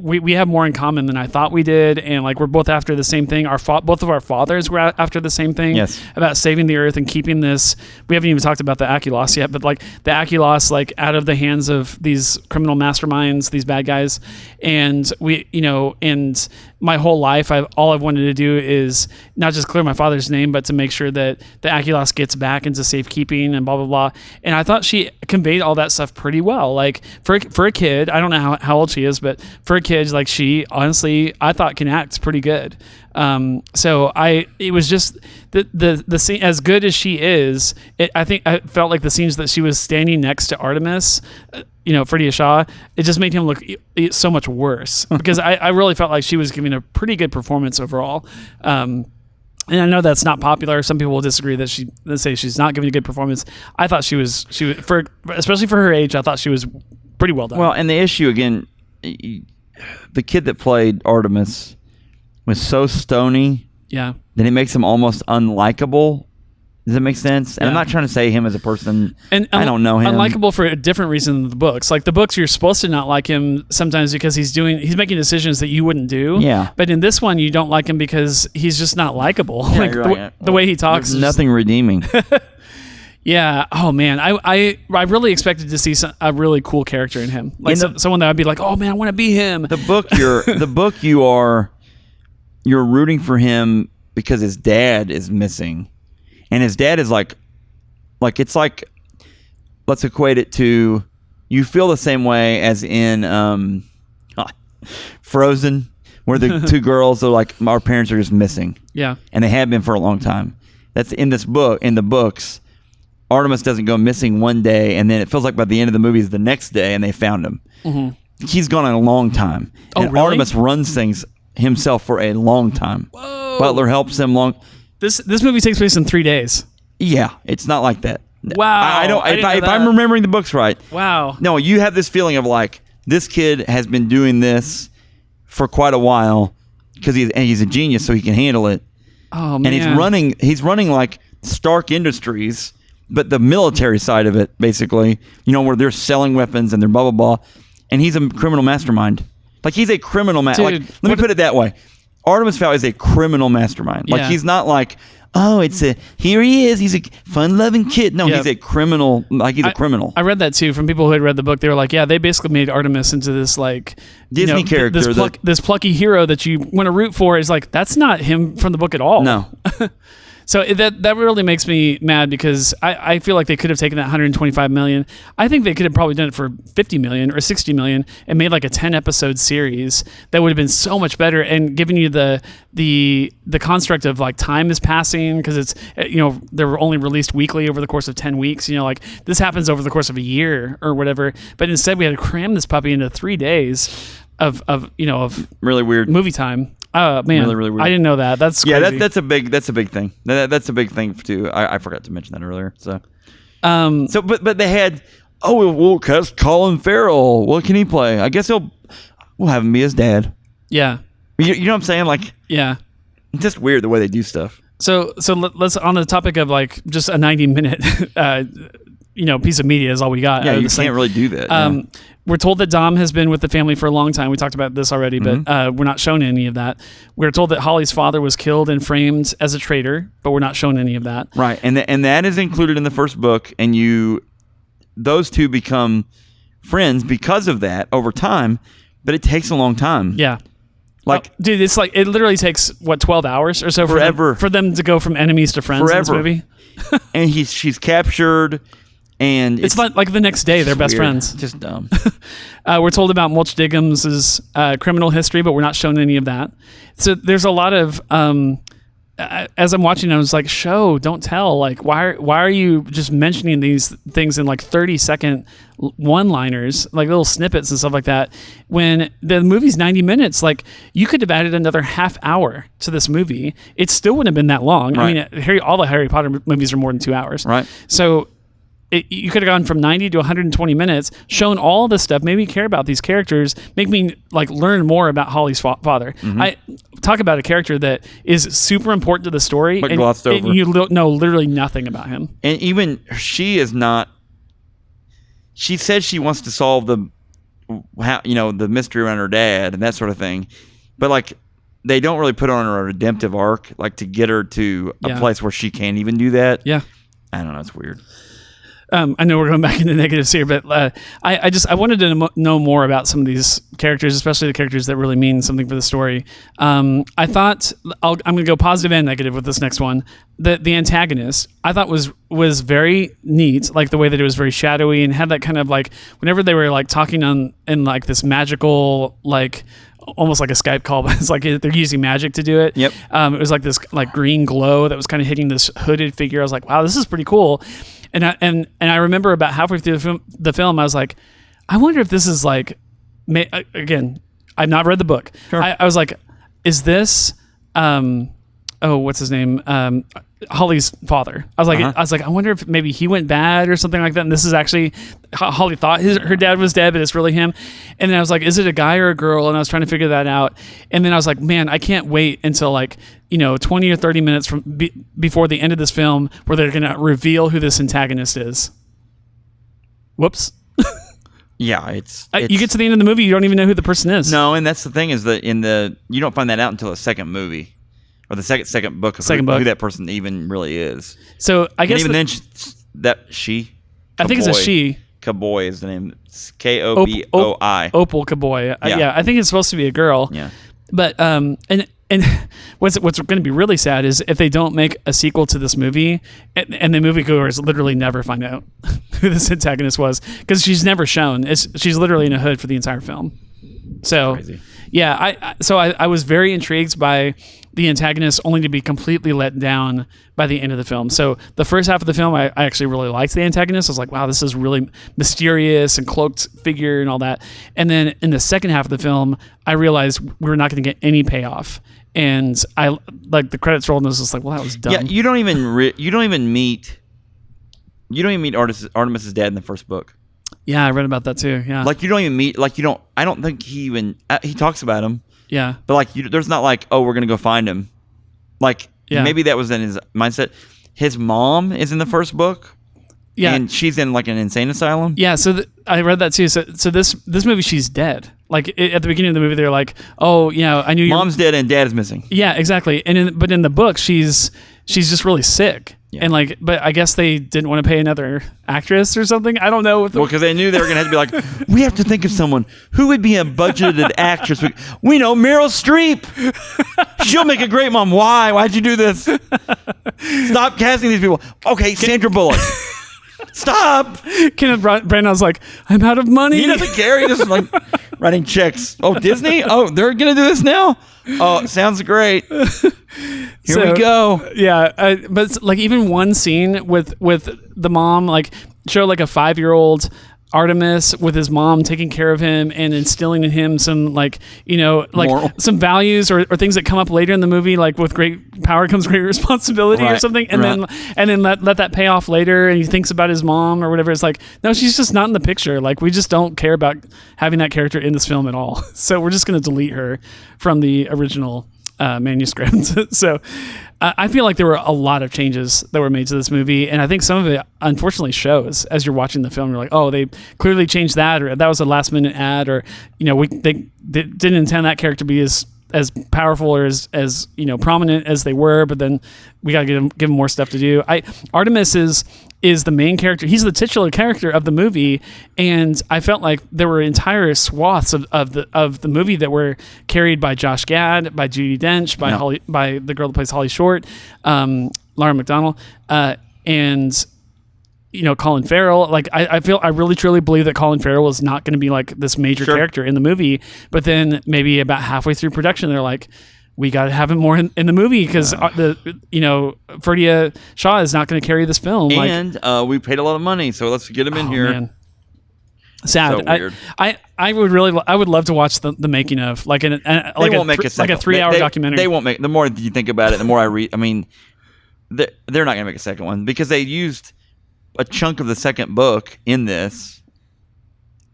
we have more in common than I thought we did, and like we're both after the same thing. Both of our fathers were after the same thing, about saving the earth and keeping this. We haven't even talked about the Aculos yet, but like the Aculos, like out of the hands of these criminal masterminds, these bad guys, and and my whole life, all I've wanted to do is not just clear my father's name, but to make sure that the Aculos gets back into safekeeping and blah, blah, blah. And I thought she conveyed all that stuff pretty well. Like for a kid, I don't know how old she is, but for a kid, like she honestly, I thought can act pretty good. It was just the scene, as good as she is, I think I felt like the scenes that she was standing next to Artemis, Ferdia Shaw, it just made him look so much worse because I really felt like she was giving a pretty good performance overall. And I know that's not popular. Some people will disagree that they say she's not giving a good performance. I thought she was especially for her age, I thought she was pretty well done. Well, and the issue again, the kid that played Artemis was so stony, that it makes him almost unlikable. Does that make sense? And I'm not trying to say him as a person. And I don't know him. Unlikable for a different reason than the books. Like the books, you're supposed to not like him sometimes because he's making decisions that you wouldn't do. Yeah. But in this one, you don't like him because he's just not likable. Yeah, like right. the way he talks. There's nothing redeeming. Yeah. Oh man, I really expected to see a really cool character in him, like someone that I'd be like, oh man, I want to be him. The book you're rooting for him because his dad is missing, and his dad is like it's like, let's equate it to, you feel the same way as in Frozen, where the two girls are like, our parents are just missing. Yeah. And they have been for a long time. That's in this book. In the books, Artemis doesn't go missing one day, and then it feels like by the end of the movie is the next day, and they found him. Mm-hmm. He's gone a long time. Oh, and really? Artemis runs things himself for a long time. Whoa. Butler helps him long. This movie takes place in 3 days. Yeah, it's not like that. Wow. I don't. If I'm remembering the books right. Wow. No, you have this feeling of like, this kid has been doing this for quite a while because he's a genius, so he can handle it. Oh man. And he's running like Stark Industries, but the military side of it, basically, where they're selling weapons and they're blah, blah, blah. And he's a criminal mastermind. Like, he's a criminal mastermind. Like, let me put it that way. Artemis Fowl is a criminal mastermind. Like, he's not like, oh, here he is. He's a fun-loving kid. No, he's a criminal. Like, he's a criminal. I read that, too, from people who had read the book. They were like, yeah, they basically made Artemis into this, like, Disney character. This plucky hero that you want to root for. Is like, that's not him from the book at all. No. So that really makes me mad because I feel like they could have taken that $125 million. I think they could have probably done it for $50 million or $60 million and made like a 10-episode series that would have been so much better and given you the construct of like time is passing because it's they were only released weekly over the course of 10 weeks. Like this happens over the course of a year or whatever. But instead we had to cram this puppy into 3 days of really weird movie time. Oh man, really, really weird. I didn't know that. That's crazy. Yeah, that's a big thing. That's a big thing too. I forgot to mention that earlier. So, but they had we'll cast Colin Farrell. What can he play? I guess we'll have him be his dad. Yeah, you know what I'm saying? Like, yeah, it's just weird the way they do stuff. So let's on the topic of like just a 90-minute piece of media is all we got. Yeah, you can't really do that. We're told that Dom has been with the family for a long time. We talked about this already, but we're not shown any of that. We're told that Holly's father was killed and framed as a traitor, but we're not shown any of that. Right, and that is included in the first book, and those two become friends because of that over time, but it takes a long time. Yeah. Like, dude, it's like, it literally takes, 12 hours or so forever for them to go from enemies to friends in this movie? And she's captured. And it's like the next day they're best weird. friends. Just dumb. We're told about Mulch Diggum's criminal history, but we're not shown any of that. So there's a lot of as I'm watching, I was like, show, don't tell. Like, why are you just mentioning these things in like 30-second one-liners, like little snippets and stuff like that, when the movie's 90 minutes? Like, you could have added another half hour to this movie. It still wouldn't have been that long. Right. I mean, all the Harry Potter movies are more than 2 hours. Right. So you could have gone from 90 to 120 minutes, shown all this stuff, made me care about these characters, make me like learn more about Holly's father. I talk about a character that is super important to the story, But glossed over. and you know literally nothing about him. And even she is not. She says she wants to solve the mystery around her dad and that sort of thing, but like they don't really put on her a redemptive arc, like to get her to a place where she can't even do that. Yeah. I don't know. It's weird. I know we're going back into negatives here, but I wanted to know more about some of these characters, especially the characters that really mean something for the story. I thought I'm going to go positive and negative with this next one. The antagonist I thought was very neat, like the way that it was very shadowy and had that kind of like whenever they were like talking in like this magical like almost like a Skype call, but it's like they're using magic to do it. Yep. It was like this like green glow that was kind of hitting this hooded figure. I was like, wow, this is pretty cool. And I remember about halfway through the film, I was like, I wonder if this is like, again, I've not read the book. Sure. I was like, is this, what's his name? Holly's father. I was like, I wonder if maybe he went bad or something like that. And this is actually, Holly thought her dad was dead, but it's really him. And then I was like, is it a guy or a girl? And I was trying to figure that out. And then I was like, man, I can't wait until like, 20 or 30 minutes from before the end of this film where they're going to reveal who this antagonist is. Whoops. Yeah, it's you get to the end of the movie, you don't even know who the person is. No, and that's the thing is that you don't find that out until the second movie. Or the second book of who that person even really is. So I guess and even then, she. I think it's a she. Kaboy is the name. It's Koboi. Opal Kaboy. Yeah, I think it's supposed to be a girl. Yeah. But and what's going to be really sad is if they don't make a sequel to this movie, and the moviegoers literally never find out who this antagonist was because she's never shown. She's literally in a hood for the entire film. So. Crazy. Yeah, I was very intrigued by the antagonist only to be completely let down by the end of the film. So the first half of the film, I actually really liked the antagonist. I was like, wow, this is really mysterious and cloaked figure and all that. And then in the second half of the film, I realized we were not going to get any payoff. And I like the credits rolled and I was just like, well, that was dumb. Yeah, you don't even meet Artemis's dad in the first book. Yeah, I read about that too. Yeah, like you don't even meet. Like you don't. I don't think he even. He talks about him. Yeah, but like there's not like, oh, we're gonna go find him. Like maybe that was in his mindset. His mom is in the first book. Yeah, and she's in like an insane asylum. Yeah, so I read that too. So this movie, she's dead. Like at the beginning of the movie, they're like, oh, I knew your mom's dead and dad is missing. Yeah, exactly. But in the book, she's just really sick. Yeah. And but I guess they didn't want to pay another actress or something. I don't know. Well, because they knew they were going to have to be like, we have to think of someone who would be a budgeted actress. We know Meryl Streep. She'll make a great mom. Why? Why'd you do this? Stop casting these people. Okay, Sandra Bullock. Stop. Kenneth Branagh's like, I'm out of money. He doesn't care. He just like writing checks. Oh, Disney? Oh, they're going to do this now? Oh, sounds great. Here we go. Yeah, but it's like even one scene with the mom, like show like a 5-year-old Artemis with his mom taking care of him and instilling in him some moral. Some values or things that come up later in the movie, like with great power comes great responsibility or something, and then let that pay off later, and he thinks about his mom or whatever. It's like, no, she's just not in the picture. Like we just don't care about having that character in this film at all. So we're just going to delete her from the original manuscript. So I feel like there were a lot of changes that were made to this movie, and I think some of it unfortunately shows as you're watching the film. You're like, oh, they clearly changed that, or that was a last minute ad, or they didn't intend that character to be as powerful or as prominent as they were, but then we got to give him more stuff to do. Artemis is the main character. He's the titular character of the movie, and I felt like there were entire swaths of the movie that were carried by Josh Gad, by Judi Dench, by the girl that plays Holly Short, Laura McDonald, and Colin Farrell. Like I really truly believe that Colin Farrell is not going to be like this major character in the movie. But then maybe about halfway through production, they're like, we got to have him more in the movie because Ferdia Shaw is not going to carry this film. And we paid a lot of money, so let's get him in here. Man. Sad. So weird. I would love to watch the making of like they won't make a second, like a 3-hour documentary. They won't make. The more you think about it, the more I read. I mean, they're not going to make a second one because they used a chunk of the second book in this.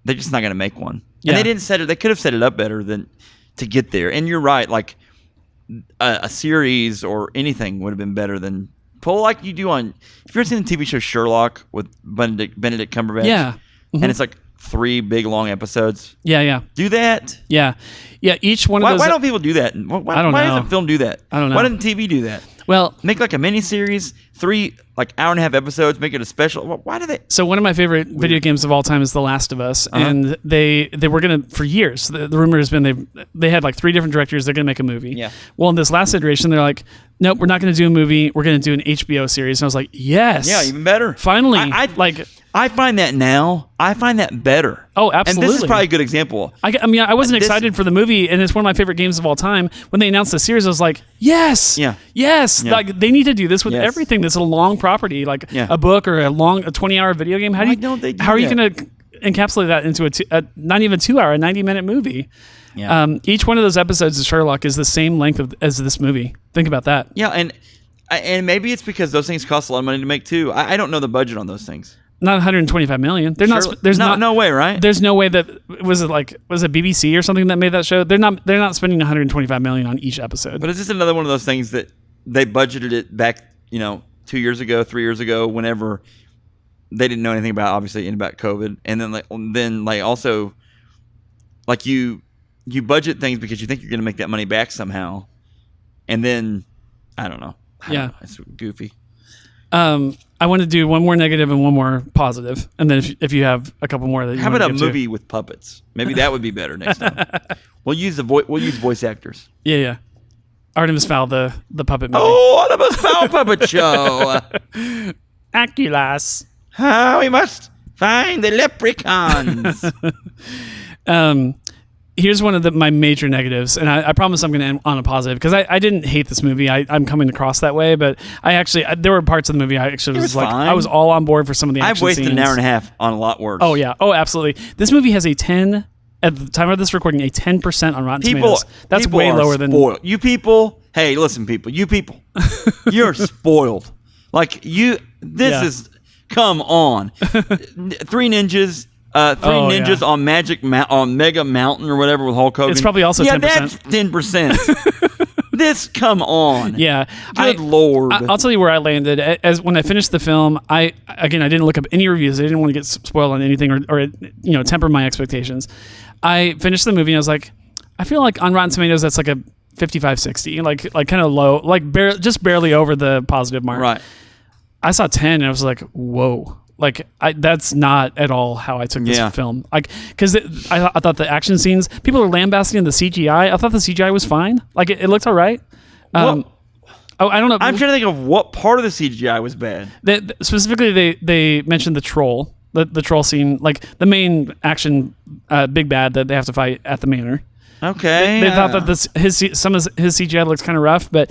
They're just not going to make one, and they didn't set it. They could have set it up better than to get there. And you're right, like a series or anything would have been better than pull like you do on. If you've ever seen the TV show Sherlock with Benedict Cumberbatch, and it's like 3 big long episodes. Yeah. Do that. Yeah. Each one of those. Why don't people do that? Why doesn't film do that? I don't know. Why doesn't TV do that? Well, make like a mini series, 3 like hour and a half episodes. Make it a special. Why do they? So one of my favorite video games of all time is The Last of Us, and they were gonna for years. The rumor has been they had like 3 different directors. They're gonna make a movie. Yeah. Well, in this last iteration, they're like, nope, we're not gonna do a movie. We're gonna do an HBO series. And I was like, yes. Yeah, even better. Finally, I find that now. I find that better. Oh, absolutely. And this is probably a good example. I wasn't excited for the movie, and it's one of my favorite games of all time. When they announced the series, I was like, yes. Yeah. Yes. Yeah. Like, they need to do this with everything that's a long property, like a book or a 20-hour video game. How don't they do How are you that? going to encapsulate that into a not even 2-hour, a 90-minute movie? Yeah. Each one of those episodes of Sherlock is the same length as this movie. Think about that. Yeah, and maybe it's because those things cost a lot of money to make too. I don't know the budget on those things. Not 125 million. They're Sherlock, not. There's no way, right? There's no way that was it BBC or something that made that show. They're not spending 125 million on each episode. But it's just another one of those things that they budgeted it back, 2 years ago, 3 years ago, whenever they didn't know anything about about COVID, and then also you budget things because you think you're going to make that money back somehow, and then I don't know. It's goofy. I want to do one more negative and one more positive, and then if you have a couple more that you how want about to a get movie with puppets? Maybe that would be better next time. We'll use voice actors. Yeah. Artemis Fowl, the puppet movie. Oh, Artemis Fowl puppet show. Aculas. How we must find the leprechauns. Here's one of my major negatives, and I promise I'm going to end on a positive because I didn't hate this movie. I'm coming across that way, but there were parts of the movie I actually was like, I was all on board for some of the action scenes. I've wasted an hour and a half on a lot worse. Oh yeah, absolutely. This movie has a 10 at the time of this recording, a 10% on Rotten Tomatoes. That's way lower than you people. Hey, listen, people. You people, you're spoiled. Like you. This is come on. 3 ninjas. 3 ninjas on on Mega Mountain or whatever with Hulk Hogan. It's probably also 10%. Yeah, that's 10%. This, come on. Yeah. Good Lord. I'll tell you where I landed. As when I finished the film, I didn't look up any reviews. I didn't want to get spoiled on anything or temper my expectations. I finished the movie and I was like, I feel like on Rotten Tomatoes that's like a 55-60, like kind of low, like just barely over the positive mark. Right. I saw 10 and I was like, whoa. Like that's not at all how I took this film. Like, because I thought the action scenes, people are lambasting the CGI. I thought the CGI was fine. Like it looked all right. I don't know. I'm trying to think of what part of the CGI was bad. Specifically, they mentioned the troll, the troll scene, like the main action big bad that they have to fight at the manor. Okay. They thought that some of his CGI looks kind of rough, but.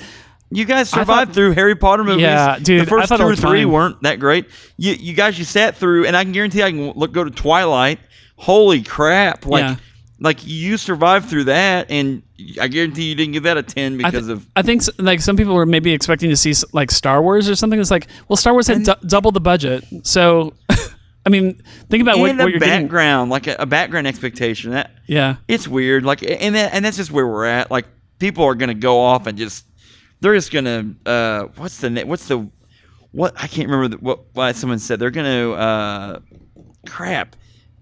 You guys survived through Harry Potter movies. Yeah, dude. The first 2 or 3 fine. weren't that great. You guys, you sat through, and I can guarantee I can go to Twilight. Holy crap! Like you survived through that, and I guarantee you didn't give that a 10 because of. I think like some people were maybe expecting to see like Star Wars or something. It's like, well, Star Wars had double the budget, so. I mean, think about what you're background, like a background expectation. It's weird. Like, and that's just where we're at. Like, people are gonna go off and just. They're just gonna I can't remember what someone said. They're gonna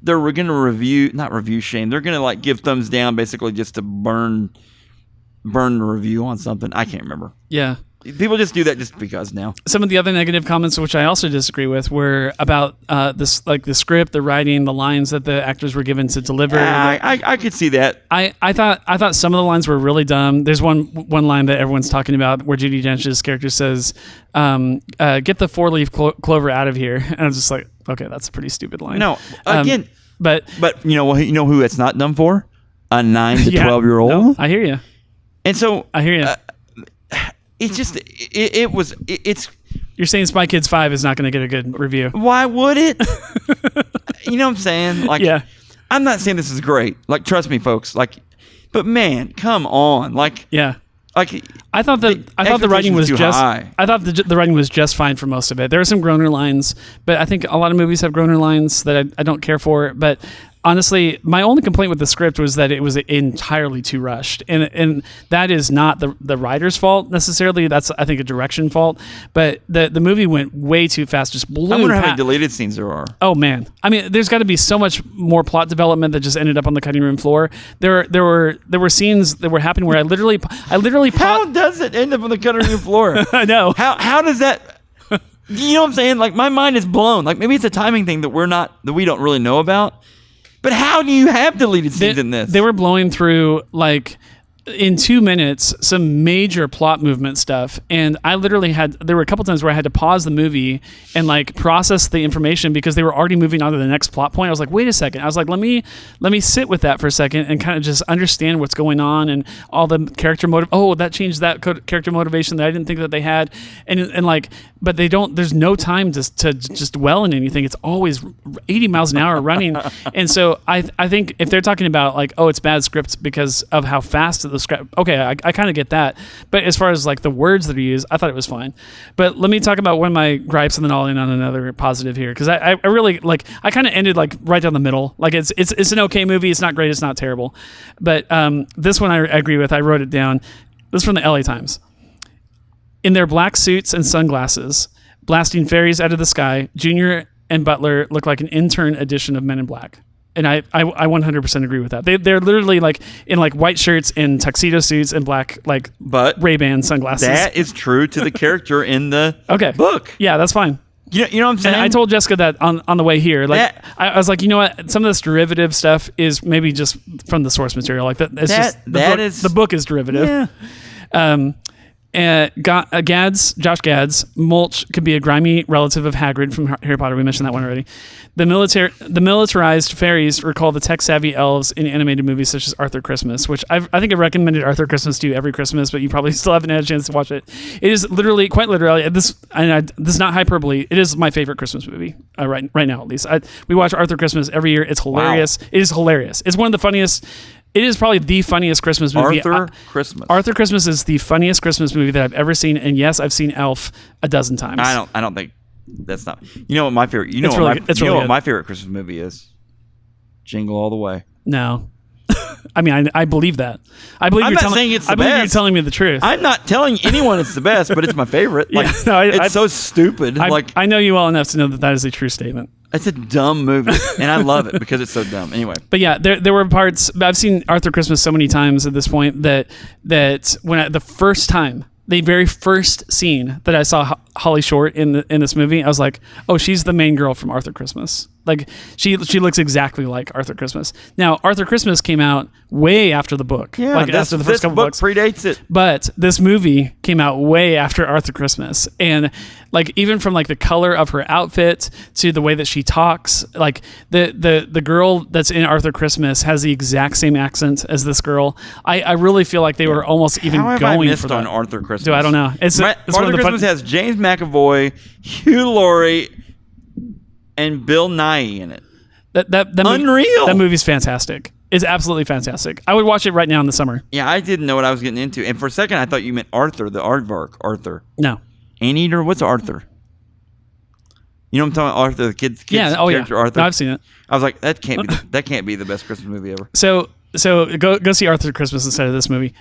They're gonna not review shame. They're gonna like give thumbs down basically just to burn the review on something. I can't remember. Yeah. People just do that just because now. Some of the other negative comments, which I also disagree with, were about this, like the script, the writing, the lines that the actors were given to deliver. I could see that. I thought some of the lines were really dumb. There's one line that everyone's talking about where Judi Dench's character says, "Get the 4-leaf clover out of here," and I was just like, okay, that's a pretty stupid line. No, again, but you know who it's not done for? A 9 to 12-year-old. No, I hear you. And so I hear you. It's just it's. You're saying Spy Kids 5 is not going to get a good review. Why would it? You know what I'm saying? Like, yeah. I'm not saying this is great. Like, trust me, folks. Like, but man, come on. Like, yeah. Like, I thought the writing was just high. I thought the writing was just fine for most of it. There were some groaner lines, but I think a lot of movies have groaner lines that I don't care for. But honestly, my only complaint with the script was that it was entirely too rushed, and that is not the writer's fault necessarily. That's, I think, a direction fault. But the movie went way too fast, just blew. I wonder how many deleted scenes there are. Oh man, I mean, there's got to be so much more plot development that just ended up on the cutting room floor. There were scenes that were happening where I literally. How does it end up on the cutting room floor? I know. How does that? You know what I'm saying? Like, my mind is blown. Like, maybe it's a timing thing that we don't really know about. But how do you have deleted scenes in this? They were blowing through, like, in 2 minutes, some major plot movement stuff. And I literally there were a couple times where I had to pause the movie and, like, process the information because they were already moving on to the next plot point. I was like, wait a second. I was like, let me sit with that for a second and kind of just understand what's going on and all the character motive. Oh, that changed that character motivation that I didn't think that they had. And like, but they don't, there's no time to just dwell in anything. It's always 80 miles an hour running. And so I think if they're talking about, like, oh, it's bad scripts because of how fast the script, okay, I kind of get that. But as far as, like, the words that are used, I thought it was fine. But let me talk about one of my gripes and then I'll end on another positive here. Because I really, like, I kind of ended, like, right down the middle. Like, it's an okay movie. It's not great. It's not terrible. But this one I agree with. I wrote it down. This is from the LA Times. In their black suits and sunglasses, blasting fairies out of the sky, Junior and Butler look like an intern edition of Men in Black. And I 100% agree with that. They're literally, like, in, like, white shirts and tuxedo suits and black, like, Ray-Ban sunglasses. That is true to the character in the book. Yeah, that's fine. You know what I'm saying? And I told Jessica that on the way here. Like, I was like, you know what? Some of this derivative stuff is maybe just from the source material. Like, the book is derivative. Yeah. Josh Gad's Mulch could be a grimy relative of Hagrid from Harry Potter. We mentioned that one already. The militarized fairies recall the tech-savvy elves in animated movies such as Arthur Christmas, which I think I've recommended Arthur Christmas to you every Christmas, but you probably still haven't had a chance to watch it. It is literally, quite literally, this is not hyperbole. It is my favorite Christmas movie right now, at least. We watch Arthur Christmas every year. It's hilarious. Wow. It is hilarious. It's one of the funniest. It is probably the funniest Christmas movie. Arthur Christmas is the funniest Christmas movie that I've ever seen, and yes, I've seen Elf a dozen times. I don't think that's not. You know what my favorite? You know what my favorite Christmas movie is? Jingle All the Way. No. I mean, I believe that. I believe I'm you're not saying it's the I believe best. You're telling me the truth. I'm not telling anyone it's the best, but it's my favorite. Like, it's so stupid. I know you well enough to know that is a true statement. It's a dumb movie, and I love it because it's so dumb. Anyway. But yeah, there were parts. I've seen Arthur Christmas so many times at this point that when the very first scene that I saw Holly Short in this movie, I was like, oh, she's the main girl from Arthur Christmas. Like, she looks exactly like Arthur Christmas. Now, Arthur Christmas came out way after the book. Yeah, like after the first couple books. Predates it. But this movie came out way after Arthur Christmas. And, like, even from, like, the color of her outfit to the way that she talks, like, the girl that's in Arthur Christmas has the exact same accent as this girl. I really feel like they were almost even going going for that. On Arthur Christmas? I don't know. Arthur Christmas has James McAvoy, Hugh Laurie, and Bill Nighy in it. That Unreal. That movie's fantastic. It's absolutely fantastic. I would watch it right now in the summer. Yeah, I didn't know what I was getting into. And for a second, I thought you meant Arthur, the aardvark. Arthur. No. Anteater? What's Arthur? You know what I'm talking about? Arthur, the kid's character, Arthur? No, I've seen it. I was like, that can't be the best Christmas movie ever. So go see Arthur Christmas instead of this movie.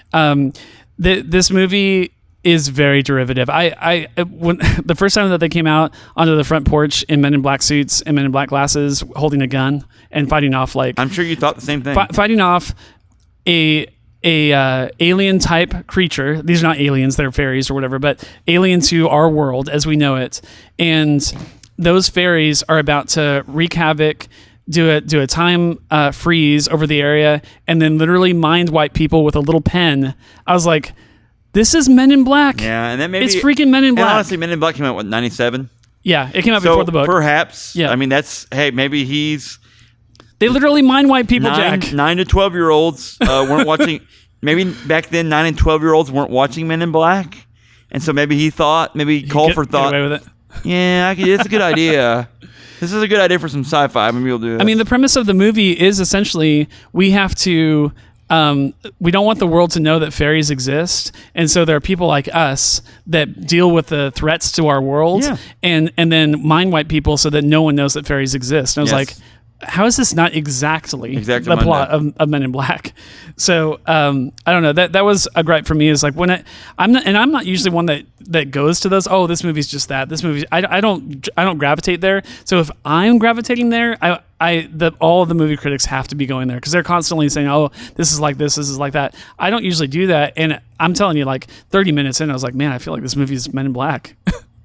This movie is very derivative. When the first time that they came out onto the front porch in Men in Black suits and Men in Black glasses, holding a gun and fighting off, like, I'm sure you thought the same thing. Fighting off a alien type creature. These are not aliens; they're fairies or whatever, but alien to our world as we know it. And those fairies are about to wreak havoc, do a time freeze over the area, and then literally mind wipe people with a little pen. I was like, this is Men in Black. Yeah, and then maybe it's freaking Men in Black. And honestly, Men in Black came out with 97. Yeah, it came out before the book. Perhaps. Yeah. I mean, maybe he's they literally mind wipe people. 9 Jack. 9 to 12-year-olds weren't watching. Maybe back then 9 and 12-year-olds weren't watching Men in Black, and so maybe Colfer thought, get away with it. yeah, it's a good idea. This is a good idea for some sci-fi. Maybe we'll do this. I mean, the premise of the movie is essentially we have to. We don't want the world to know that fairies exist, and so there are people like us that deal with the threats to our world, and then mind wipe people so that no one knows that fairies exist. And I was like, how is this not exactly the plot of Men in Black? So I don't know. That was a gripe for me. Is like when I'm not usually one that goes to those. Oh, this movie's just that. This movie I don't gravitate there. So if I'm gravitating there, all of the movie critics have to be going there because they're constantly saying, oh, this is like this is like that. I don't usually do that, and I'm telling you, like 30 minutes in, I was like, man, I feel like this movie is Men in Black.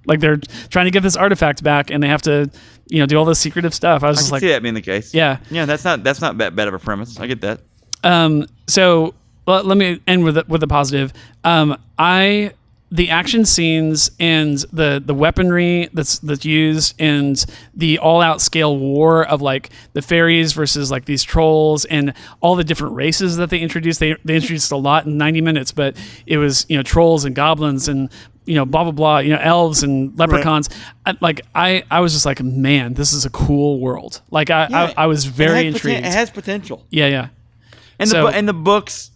Like they're trying to get this artifact back, and they have to, do all this secretive stuff. I was just can like, see that being the case. Yeah, that's not bad of a premise. I get that. So let me end with the positive. The action scenes and the weaponry that's used and the all-out scale war of like the fairies versus like these trolls and all the different races that they introduced. They introduced a lot in 90 minutes, but it was trolls and goblins and blah blah blah, elves and leprechauns. Right. I was just like, man, this is a cool world. Like I was very intrigued. It has potential. Yeah. And the books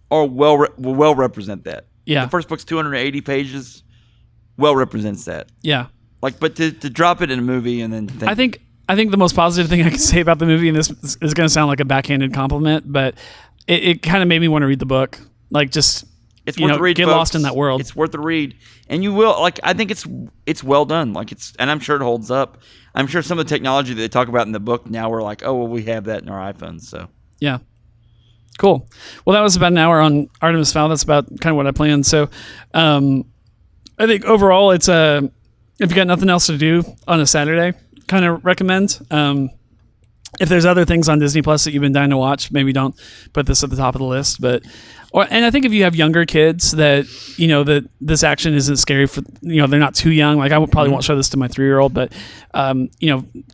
are well represent that. Yeah. The first book's 280 pages. Well represents that. Yeah. Like, but to drop it in a movie and then I think the most positive thing I can say about the movie, and this is going to sound like a backhanded compliment, but it kind of made me want to read the book. Like, just it's worth the read, get folks. lost in that world. It's worth the read, and you will. Like, I think it's well done. Like, and I'm sure it holds up. I'm sure some of the technology that they talk about in the book now we're like, oh well, we have that in our iPhones. So yeah. Cool. Well, that was about an hour on Artemis Fowl. That's about kind of what I planned. So, I think overall, it's if you got nothing else to do on a Saturday, kind of recommend. If there's other things on Disney Plus that you've been dying to watch, maybe don't put this at the top of the list. And I think if you have younger kids that that this action isn't scary for they're not too young. Like I probably won't show this to my 3-year-old, but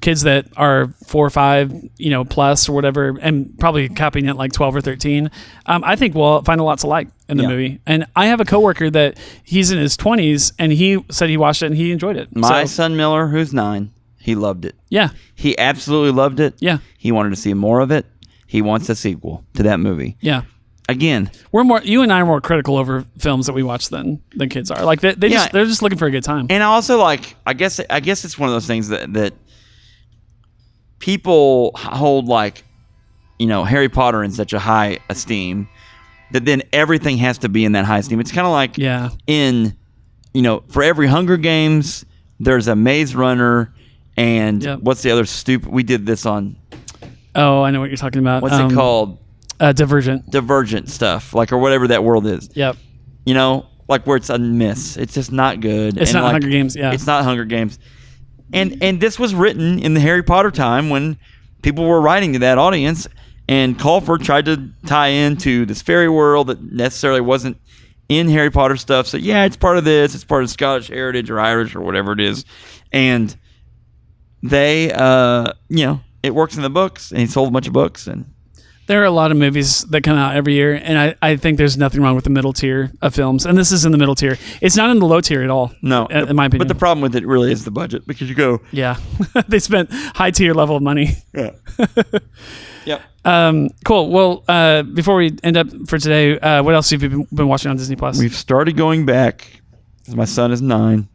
kids that are 4 or 5 plus or whatever, and probably capping at like 12 or 13. I think we'll find a lot to like in the movie. And I have a coworker that he's in his 20s, and he said he watched it and he enjoyed it. My son Miller, who's 9. He loved it. Yeah. He absolutely loved it. Yeah. He wanted to see more of it. He wants a sequel to that movie. Yeah. Again, you and I are more critical over films that we watch than kids are. Like they're just looking for a good time. And also, like, I guess it's one of those things that people hold, like, Harry Potter in such a high esteem that then everything has to be in that high esteem. It's kind of like in for every Hunger Games there's a Maze Runner. And what's the other stupid? We did this on. Oh, I know what you're talking about. What's it called? Divergent stuff, like, or whatever that world is. Yep. Like where it's a miss. It's just not good. It's not Hunger Games. Yeah. It's not Hunger Games. And this was written in the Harry Potter time when people were writing to that audience, and Colfer tried to tie into this fairy world that necessarily wasn't in Harry Potter stuff. So yeah, it's part of this. It's part of Scottish heritage or Irish or whatever it is, and they, it works in the books, and he sold a bunch of books. And there are a lot of movies that come out every year, and I think there's nothing wrong with the middle tier of films, and this is in the middle tier. It's not in the low tier at all. No, in my opinion. But the problem with it really is the budget, because you go, yeah, they spent high tier level of money. Yeah. Yep. Cool. Well, before we end up for today, what else have you been watching on Disney Plus? We've started going back, because my son is 9,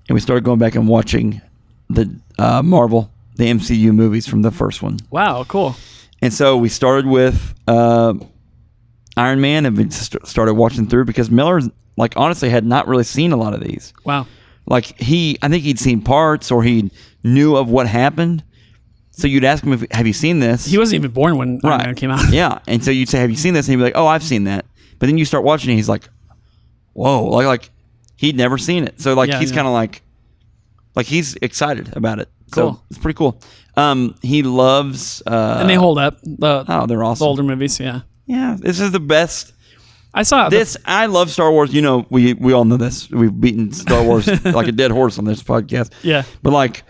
and we started going back and watching the Marvel, the MCU movies from the first one. Wow, cool. And so we started with Iron Man, and we started watching through, because Miller, like, honestly had not really seen a lot of these. Wow. Like, I think he'd seen parts, or he knew of what happened, So you'd ask him, have you seen this? He wasn't even born when Iron Man came out. Yeah. And so you'd say, have you seen this? And he'd be like, oh, I've seen that. But then you start watching it, he's like, whoa, like he'd never seen it. So he's kind of like he's excited about it. So Cool. it's pretty cool. He loves And they hold up. they're awesome. The older movies, yeah. Yeah, this is the best. I saw this. I love Star Wars. You know, we all know this. We've beaten Star Wars like a dead horse on this podcast. Yeah. But like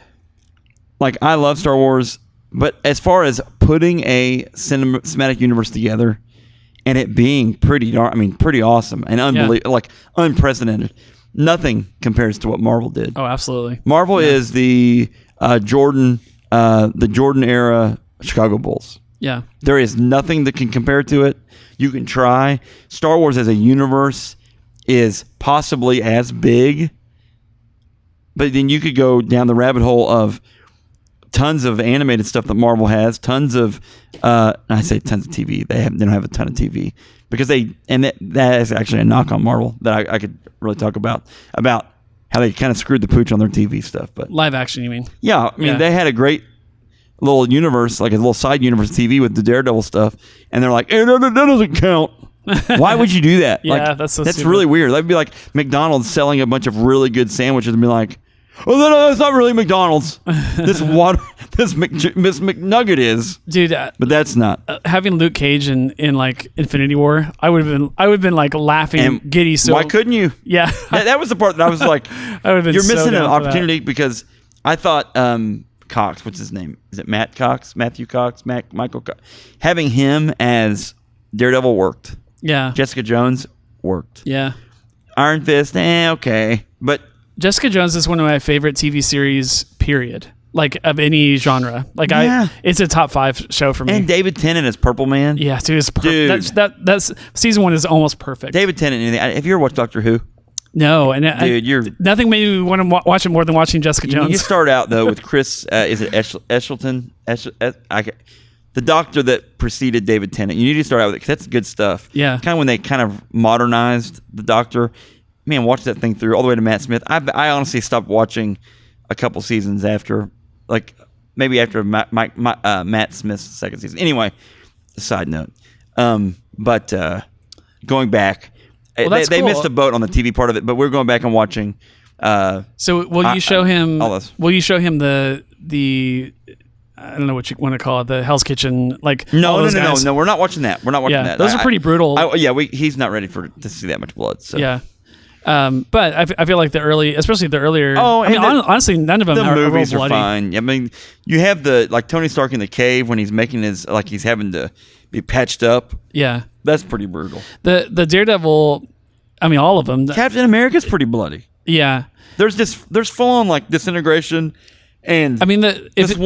I love Star Wars. But as far as putting a cinematic universe together and it being pretty awesome and unbelievable, like unprecedented, nothing compares to what Marvel did. Oh, absolutely. Marvel is the Jordan era Chicago Bulls. Yeah. There is nothing that can compare to it. You can try. Star Wars as a universe is possibly as big, but then you could go down the rabbit hole of tons of animated stuff that Marvel has, tons of I say tons of TV. They don't have a ton of TV because that is actually a knock on Marvel that I could really talk about how they kind of screwed the pooch on their TV stuff. But Live action, you mean? yeah, I mean they had a great little universe, like a little side universe TV with the Daredevil stuff, and they're like, hey, that doesn't count. Why would you do that? Yeah, that's so stupid. really weird. That'd be like McDonald's selling a bunch of really good sandwiches and be like, oh, no, it's not really McDonald's. This Miss McNugget is, dude. But that's not. Having Luke Cage in like Infinity War, I would have been like laughing And giddy. So why couldn't you? Yeah, that was the part that I was like, I would have been. You're so missing an down for that. opportunity because I thought Cox, what's his name? Is it Matthew Cox, Michael Cox? Having him as Daredevil worked. Yeah, Jessica Jones worked. yeah. Iron Fist, okay, but Jessica Jones is one of my favorite TV series. Period. Like of any genre. Like Yeah. it's a top 5 show for me. and David Tennant as Purple Man. yeah, dude, it's Dude. that's season 1 is almost perfect. David Tennant. Have you ever watched Doctor Who? No, and Dude, nothing made me want to watch it more than watching Jessica Jones. You start out though with Chris. Is it Eshelton? The doctor that preceded David Tennant. You need to start out with it because that's good stuff. Yeah. Kind of when they kind of modernized the Doctor. Man, watch that thing through all the way to Matt Smith. I honestly stopped watching a couple seasons after, like maybe after Matt Smith's second season. Anyway, side note. But going back, Well, that's they cool. missed the boat on the TV part of it. But we're going back and watching. So will you show him? all this. Will you show him the I don't know what you want to call it, the Hell's Kitchen? Like all No, those guys? we're not watching that. We're not watching Yeah, that. those are pretty brutal. He's not ready to see that much blood. So. Yeah. But I feel like especially the earlier. Oh, I mean, and honestly, none of them The are real movies are bloody. fine. I mean, you have like Tony Stark in the cave when he's making he's having to be patched up. Yeah. That's pretty brutal. The Daredevil, I mean, all of them. Captain America's pretty bloody. Yeah. There's full on like disintegration, and I mean, if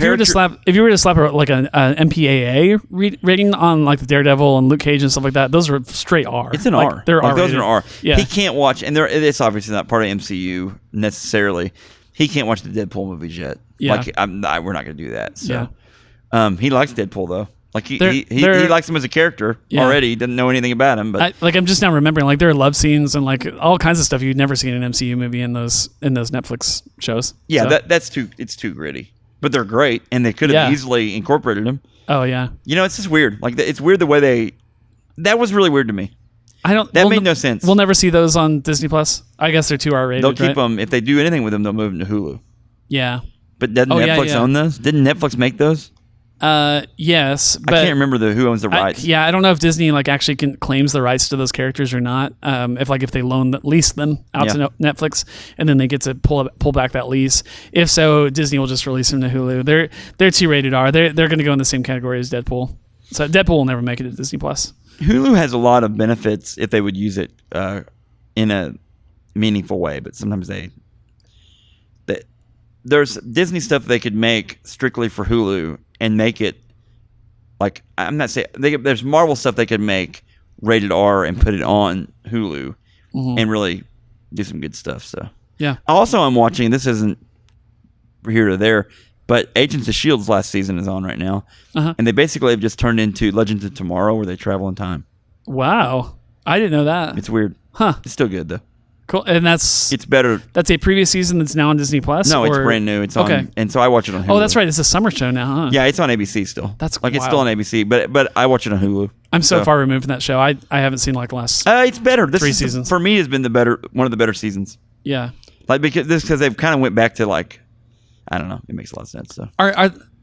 you were to slap like an MPAA rating on like the Daredevil and Luke Cage and stuff like that, those are straight R. it's an like, R. They're like, those R-rated. are R. Yeah. He can't watch, and it's obviously not part of MCU necessarily. He can't watch the Deadpool movies yet. Yeah. Like we're not gonna do that. So, Yeah. he likes Deadpool though. Like he They're- likes him as a character Yeah. already. He didn't know anything about him, but I'm just now remembering like there are love scenes and like all kinds of stuff you'd never see in an MCU movie in those Netflix shows. yeah, So- it's too gritty. But they're great, and they could have Yeah. easily incorporated them. Oh yeah. You know, it's just weird. Like it's weird the way that was really weird to me. That made no sense. We'll never see those on Disney Plus. I guess they're too R-rated. They'll keep right? them if they do anything with them. They'll move them to Hulu. Yeah. But doesn't Netflix own those? Didn't Netflix make those? Yes, but I can't remember who owns the rights. I don't know if Disney like actually claims the rights to those characters or not. If they lease them out to Netflix and then they get to pull back that lease. If so, Disney will just release them to Hulu. They're too rated R. They're going to go in the same category as Deadpool. So Deadpool will never make it to Disney Plus. Hulu has a lot of benefits if they would use it in a meaningful way, but sometimes there's Disney stuff they could make strictly for Hulu and make it like I'm not saying there's Marvel stuff they could make rated R and put it on Hulu and really do some good stuff. So yeah. Also, I'm watching. This isn't here or there, but Agents of S.H.I.E.L.D.'s last season is on right now, and they basically have just turned into Legends of Tomorrow, where they travel in time. Wow, I didn't know that. It's weird. Huh? It's still good though. Cool. And It's better. That's a previous season that's now on Disney Plus? No, it's brand new. It's on. Okay. And so I watch it on Hulu. Oh, that's right. It's a summer show now, huh? Yeah, it's on ABC still. That's like it's wild. still on ABC, but I watch it on Hulu. I'm so far removed from that show. I haven't seen like the last It's better. This 3 is seasons. For me, has been one of the better seasons. Yeah. Like because they've kind of went back to like, I don't know. It makes a lot of sense. So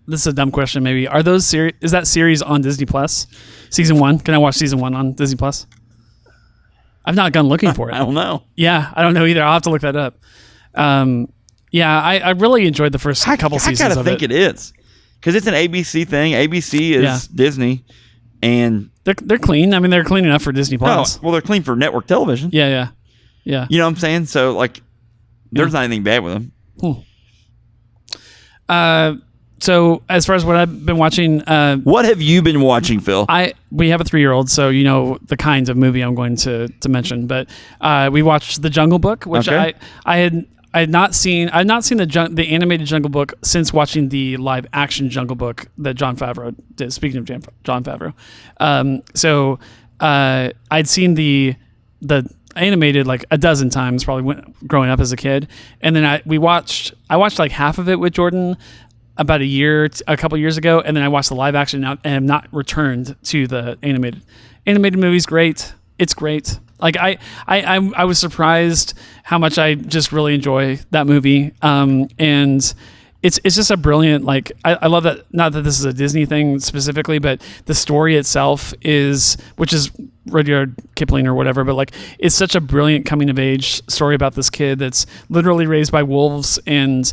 This is a dumb question maybe. Are those is that series on Disney Plus? Season 1? Can I watch season 1 on Disney Plus? I've not gone looking for it. I don't know. Yeah, I don't know either. I'll have to look that up. Yeah, I really enjoyed the first couple seasons I gotta of think it is. Because it's an ABC thing. ABC is Disney. And they're clean. I mean, they're clean enough for Disney Plus. well, they're clean for network television. Yeah. You know what I'm saying? So, like, there's not anything bad with them. So, as far as what I've been watching... what have you been watching, Phil? We have a 3-year-old, so you know the kind of movie I'm going to mention. But we watched The Jungle Book, which I had not seen. I've not seen the animated Jungle Book since watching the live action Jungle Book that Jon Favreau did. Speaking of Jon Favreau, so I'd seen the animated like a dozen times, probably growing up as a kid, and then I watched like half of it with Jordan about a couple years ago, and then I watched the live action now and have not returned to the animated. Animated movie's great. It's great. Like I was surprised how much I just really enjoy that movie. And it's just a brilliant, like, I love that, not that this is a Disney thing specifically, but the story itself which is Rudyard Kipling or whatever, but like, it's such a brilliant coming of age story about this kid that's literally raised by wolves and,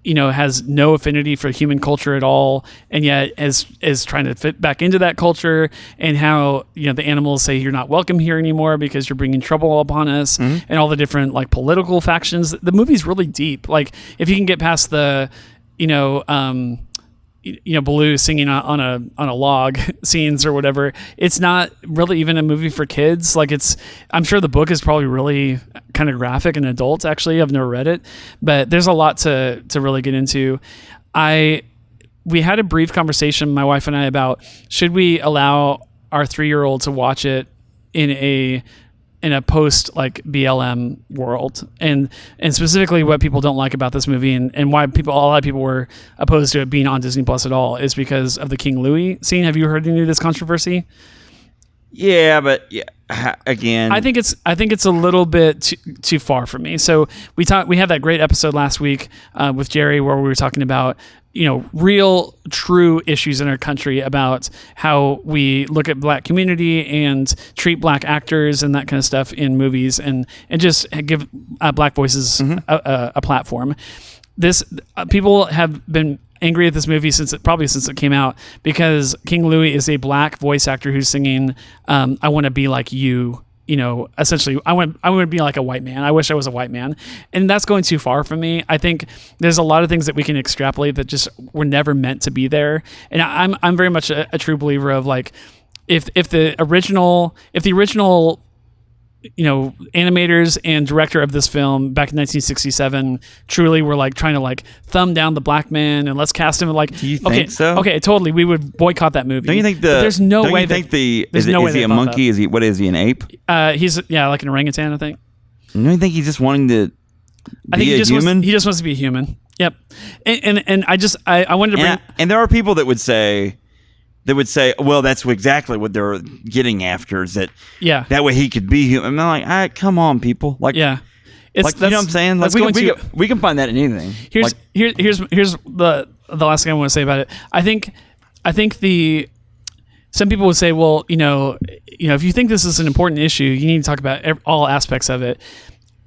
you know, has no affinity for human culture at all, and yet is trying to fit back into that culture, and how, you know, the animals say you're not welcome here anymore because you're bringing trouble upon us, and all the different like political factions. The movie's really deep. Like, if you can get past the, Baloo singing on a log scenes or whatever, it's not really even a movie for kids. Like, I'm sure the book is probably really kind of graphic and adult. Actually, I've never read it, but there's a lot to really get into. We had a brief conversation, my wife and I, about should we allow our 3-year-old to watch it in a post like BLM world, and specifically what people don't like about this movie, and why a lot of people were opposed to it being on Disney Plus at all, is because of the King Louis scene. Have you heard any of this controversy? Yeah, but again, I think it's a little bit too far for me. So we had that great episode last week with Jerry where we were talking about, you know, real true issues in our country about how we look at black community and treat black actors and that kind of stuff in movies, and just give black voices a platform. People have been angry at this movie since it came out, because King Louis is a black voice actor who's singing I want to be like you. You know, essentially, I want to be like a white man. I wish I was a white man. And that's going too far for me. I think there's a lot of things that we can extrapolate that just were never meant to be there. And I'm very much a true believer of, like, if the original, you know, animators and director of this film back in 1967 truly were like trying to like thumb down the black man and let's cast him like. Do you think so? Okay, totally. We would boycott that movie. Don't you think there's no way. You think is he a monkey? Is he an ape? He's like an orangutan, I think. Don't you think he's just wanting to be a human? He just wants to be a human. Yep. And I wanted to bring. And there are people that would say. Well, that's exactly what they're getting after, is that that way he could be human. I'm like, come on, people. Like, yeah, like, you know what I'm saying? Like, we can find that in anything. Here's the last thing I want to say about it. I think some people would say, well, you know, if you think this is an important issue, you need to talk about all aspects of it.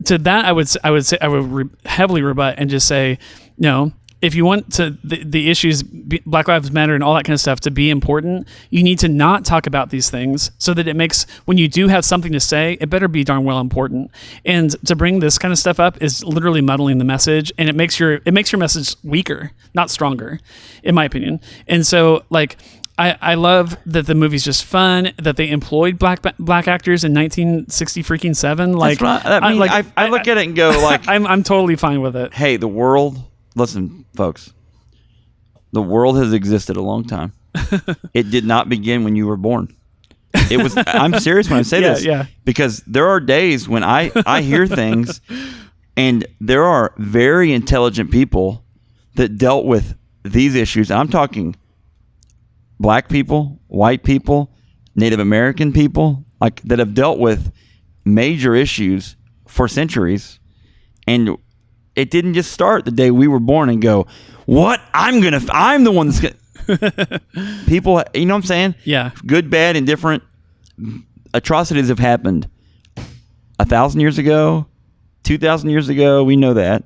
To that, I would heavily rebut and just say, no. If you want the issues, Black Lives Matter and all that kind of stuff, to be important, you need to not talk about these things, so that it makes, when you do have something to say, it better be darn well important. And to bring this kind of stuff up is literally muddling the message, and it makes your message weaker, not stronger, in my opinion. And so, like, I love that the movie's just fun, that they employed black actors in 1967. Like, I look at it and go, like, I'm totally fine with it. Hey, the world. Listen, folks, the world has existed a long time. It did not begin when you were born. It was. I'm serious when I say this. Yeah. Because there are days when I hear things, and there are very intelligent people that dealt with these issues. I'm talking black people, white people, Native American people, like that have dealt with major issues for centuries, and it didn't just start the day we were born and go, what? I'm the one that's gonna people, you know what I'm saying? Yeah. Good, bad, indifferent atrocities have happened 1,000 years ago, 2,000 years ago. We know that,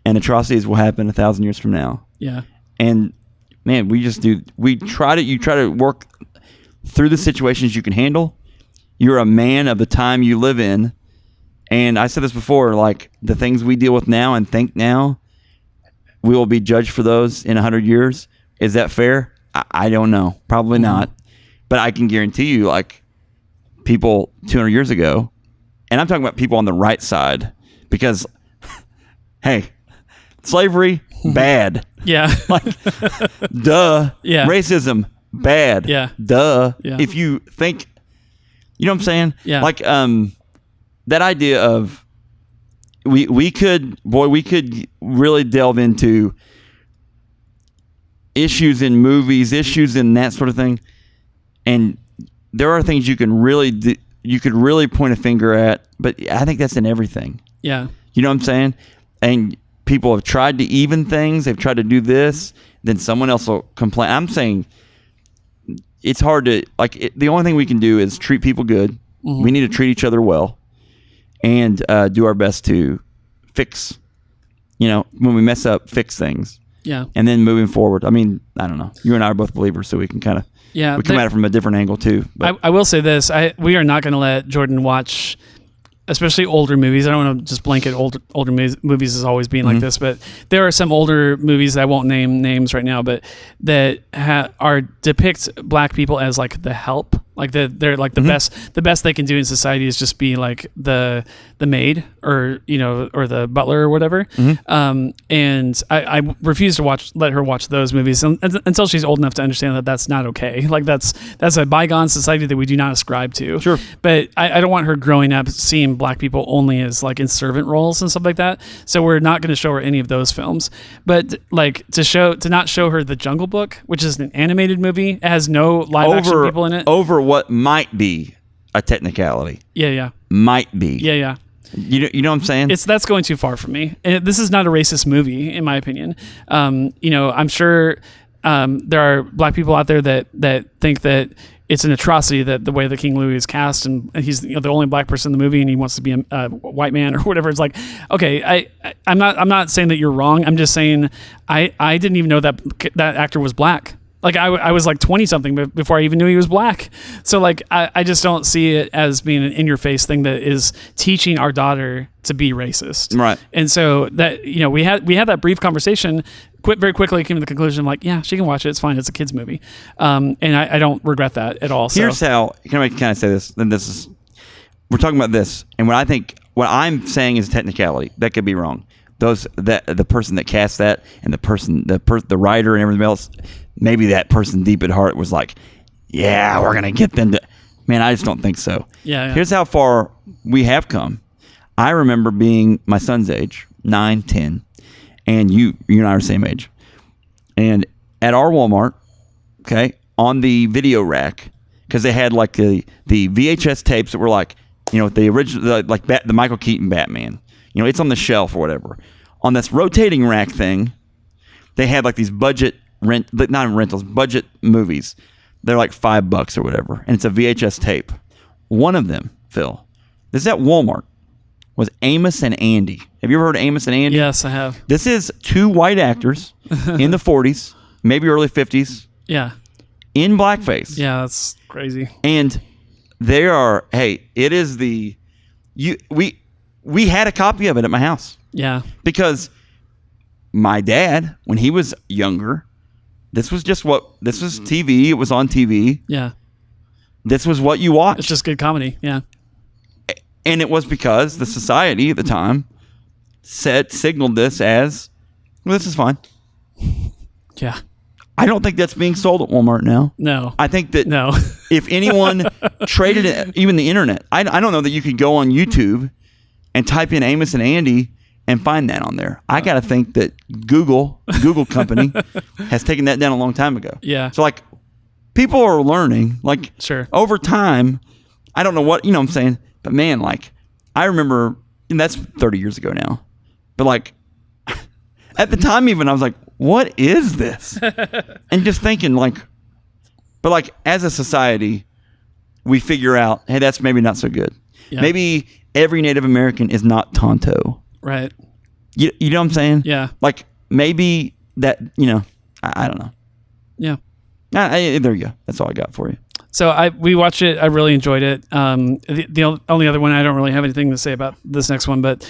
and atrocities will happen 1,000 years from now. Yeah. And man, you try to work through the situations you can handle. You're a man of the time you live in. And I said this before, like the things we deal with now and think now, we will be judged for those in 100 years. Is that fair? I don't know. Probably not. But I can guarantee you, like people 200 years ago, and I'm talking about people on the right side, because, hey, slavery, bad. Yeah. Like, duh. Yeah. Racism, bad. Yeah. Duh. Yeah. If you think, you know what I'm saying? Yeah. Like, that idea of we could really delve into issues in movies, issues in that sort of thing, and there are things you can really you could really point a finger at, but I think that's in everything. Yeah. You know what I'm saying? And people have tried to even things. They've tried to do this. Then someone else will complain. I'm saying it's hard to the only thing we can do is treat people good. Mm-hmm. We need to treat each other well, and do our best to fix. You know, when we mess up, fix things. Yeah. And then moving forward. I mean, I don't know. You and I are both believers, so we can kind of we come at it from a different angle too. But I will say this: we are not going to let Jordan watch, especially older movies. I don't want to just blanket older movies as always being like this, but there are some older movies that I won't name names right now, but that depict black people as like the help, like they're like the best they can do in society is just be like the maid or or the butler or whatever. And I refuse to let her watch those movies until she's old enough to understand that that's not okay. Like that's a bygone society that we do not ascribe to. Sure. But I don't want her growing up seeing black people only as like in servant roles and stuff like that. So we're not going to show her any of those films. But like to not show her The Jungle Book, which is an animated movie, it has no live action people in it. Over what might be a technicality. Yeah. Might be. Yeah. You know what I'm saying? That's going too far for me. This is not a racist movie, in my opinion. I'm sure there are black people out there that think that it's an atrocity that the way that King Louis is cast, and he's the only black person in the movie, and he wants to be a white man or whatever. It's like, okay, I'm not saying that you're wrong. I'm just saying I didn't even know that actor was black. Like I was like 20 something before I even knew he was black. So like I just don't see it as being an in your face thing that is teaching our daughter to be racist. Right. And so that we had that brief conversation. Very quickly came to the conclusion like, yeah, she can watch it. It's fine. It's a kid's movie. And I don't regret that at all. Here's how can I say this? Then we're talking about this, and what I'm saying is technicality. That could be wrong. The person that cast that and the writer and everything else. Maybe that person deep at heart was like, yeah, we're going to get them to... Man, I just don't think so. Yeah. Here's how far we have come. I remember being my son's age, 9, 10, and you and I are the same age. And at our Walmart, okay, on the video rack, because they had like the VHS tapes that were like, the original, like the Michael Keaton Batman. It's on the shelf or whatever. On this rotating rack thing, they had like these budget movies. They're like $5 or whatever, and it's a VHS tape. One of them, Phil, this is at Walmart, was Amos and Andy. Have you ever heard of Amos and Andy? Yes, I have. This is two white actors in the 40s, maybe early 50s. Yeah. In blackface. Yeah, that's crazy. And they are, hey, it is we had a copy of it at my house. Yeah. Because my dad, when he was younger, this was TV. It was on TV. Yeah. This was what you watched. It's just good comedy. Yeah. And it was because the society at the time signaled this as, well, this is fine. Yeah. I don't think that's being sold at Walmart now. No. I think that No. if anyone traded it, even the internet, I don't know that you could go on YouTube and type in Amos and Andy and find that on there. I got to think that Google company has taken that down a long time ago. Yeah. So like people are learning like Sure. over time. I don't know what, what I'm saying, but man, like I remember, and that's 30 years ago now, but like at the time even I was like, what is this? And just thinking like, but like as a society, we figure out, hey, that's maybe not so good. Yeah. Maybe every Native American is not Tonto. Right. You know what I'm saying? Yeah. Like maybe that, I don't know. Yeah. There you go. That's all I got for you. So we watched it. I really enjoyed it. The only other one, I don't really have anything to say about this next one, but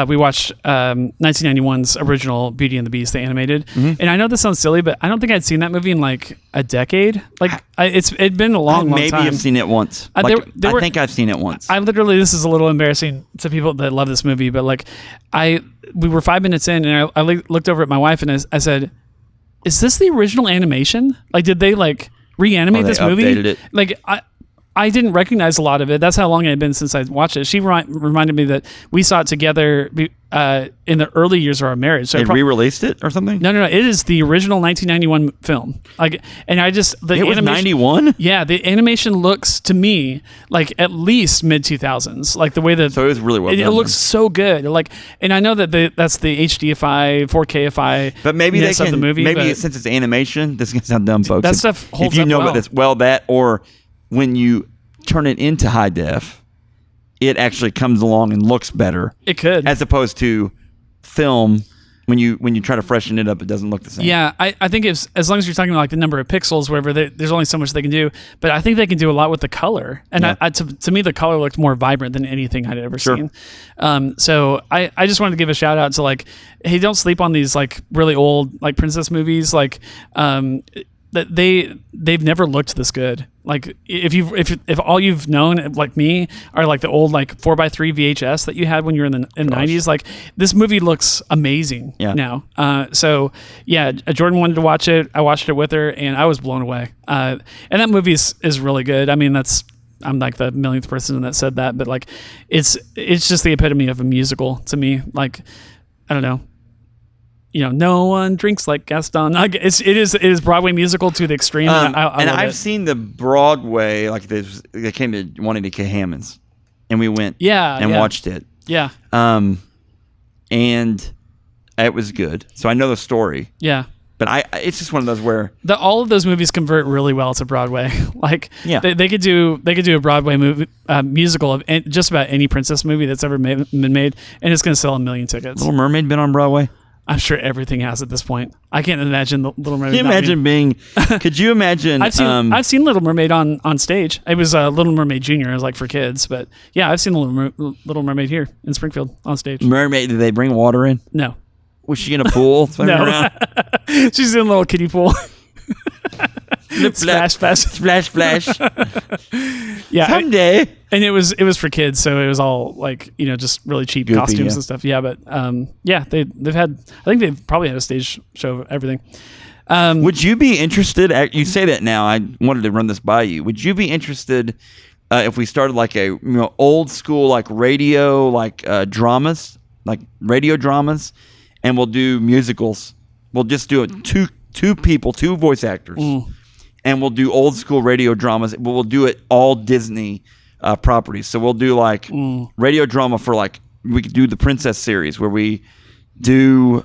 we watched 1991's original Beauty and the Beast, the animated. Mm-hmm. And I know this sounds silly, but I don't think I'd seen that movie in like a decade. Like it'd been a long time. Maybe I've seen it once. I think I've seen it once. I literally, this is a little embarrassing to people that love this movie, but like we were 5 minutes in and I looked over at my wife and I said, is this the original animation? Like, did they like reanimate this movie? Updated it. Like I didn't recognize a lot of it. That's how long it had been since I watched it. She reminded me that we saw it together in the early years of our marriage. So they re-released it or something? No. It is the original 1991 film. Like, and it was 91? Yeah, the animation looks to me like at least mid 2000s. Like the way that so it was really well done. It looks so good. Like, and I know that that's the HDify, 4Kify. But maybe they can. Of the movie, since it's animation, this is gonna sound dumb, folks. That stuff holds if you up know well. about this, that or when you turn it into high def, it actually comes along and looks better. It could, as opposed to film. When you try to freshen it up, it doesn't look the same. Yeah, I think as long as you're talking about like the number of pixels, wherever there's only so much they can do. But I think they can do a lot with the color. And to me, the color looked more vibrant than anything I'd ever seen. So I just wanted to give a shout out to like, hey, don't sleep on these like really old like princess movies. Like that they've never looked this good. Like if all you've known like me are like the old like 4x3 VHS that you had when you were in the 90s, like this movie looks amazing now. So yeah, Jordan wanted to watch it. I watched it with her and I was blown away. And that movie is really good. I mean, I'm like the millionth person that said that, but like it's just the epitome of a musical to me. Like, I don't know. No one drinks like Gaston. It is Broadway musical to the extreme. And I've seen the Broadway, like they came to Juanita K. Hammond's, and we went and watched it. Yeah. And it was good. So I know the story. Yeah. But it's just one of those where all of those movies convert really well to Broadway. Like they could do a Broadway movie musical of just about any princess movie that's ever been made, and it's going to sell 1 million tickets. Little Mermaid been on Broadway? I'm sure everything has at this point. I can't imagine the Little Mermaid. Could you imagine? I've seen Little Mermaid on stage. It was Little Mermaid Junior. It was like for kids, but yeah, I've seen Little Mermaid here in Springfield on stage. Mermaid? Did they bring water in? No. Was she in a pool? No. She's in a little kiddie pool. Splash, splash, splash, splash. Yeah, someday. And it was for kids, so it was all like just really cheap goofy, costumes and stuff. Yeah, but they've had. I think they've probably had a stage show of everything. Would you be interested? You say that now. I wanted to run this by you. Would you be interested if we started like a old school like radio like dramas, like radio dramas, and we'll do musicals. We'll just do it two people, two voice actors. And we'll do old school radio dramas, but we'll do it all Disney properties. So we'll do like radio drama for like, we could do the Princess series where we do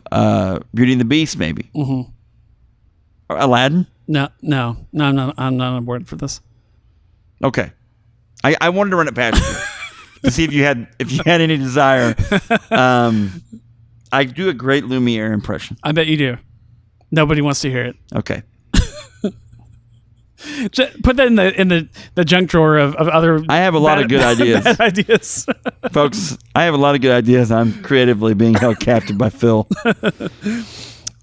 Beauty and the Beast maybe. Mm-hmm. Or Aladdin? No, I'm not on board for this. Okay. I wanted to run it past you to see if you had any desire. I do a great Lumiere impression. I bet you do. Nobody wants to hear it. Okay. Put that in the junk drawer of other. I have a lot of good ideas. Bad ideas, folks. I have a lot of good ideas. I'm creatively being held captive by Phil.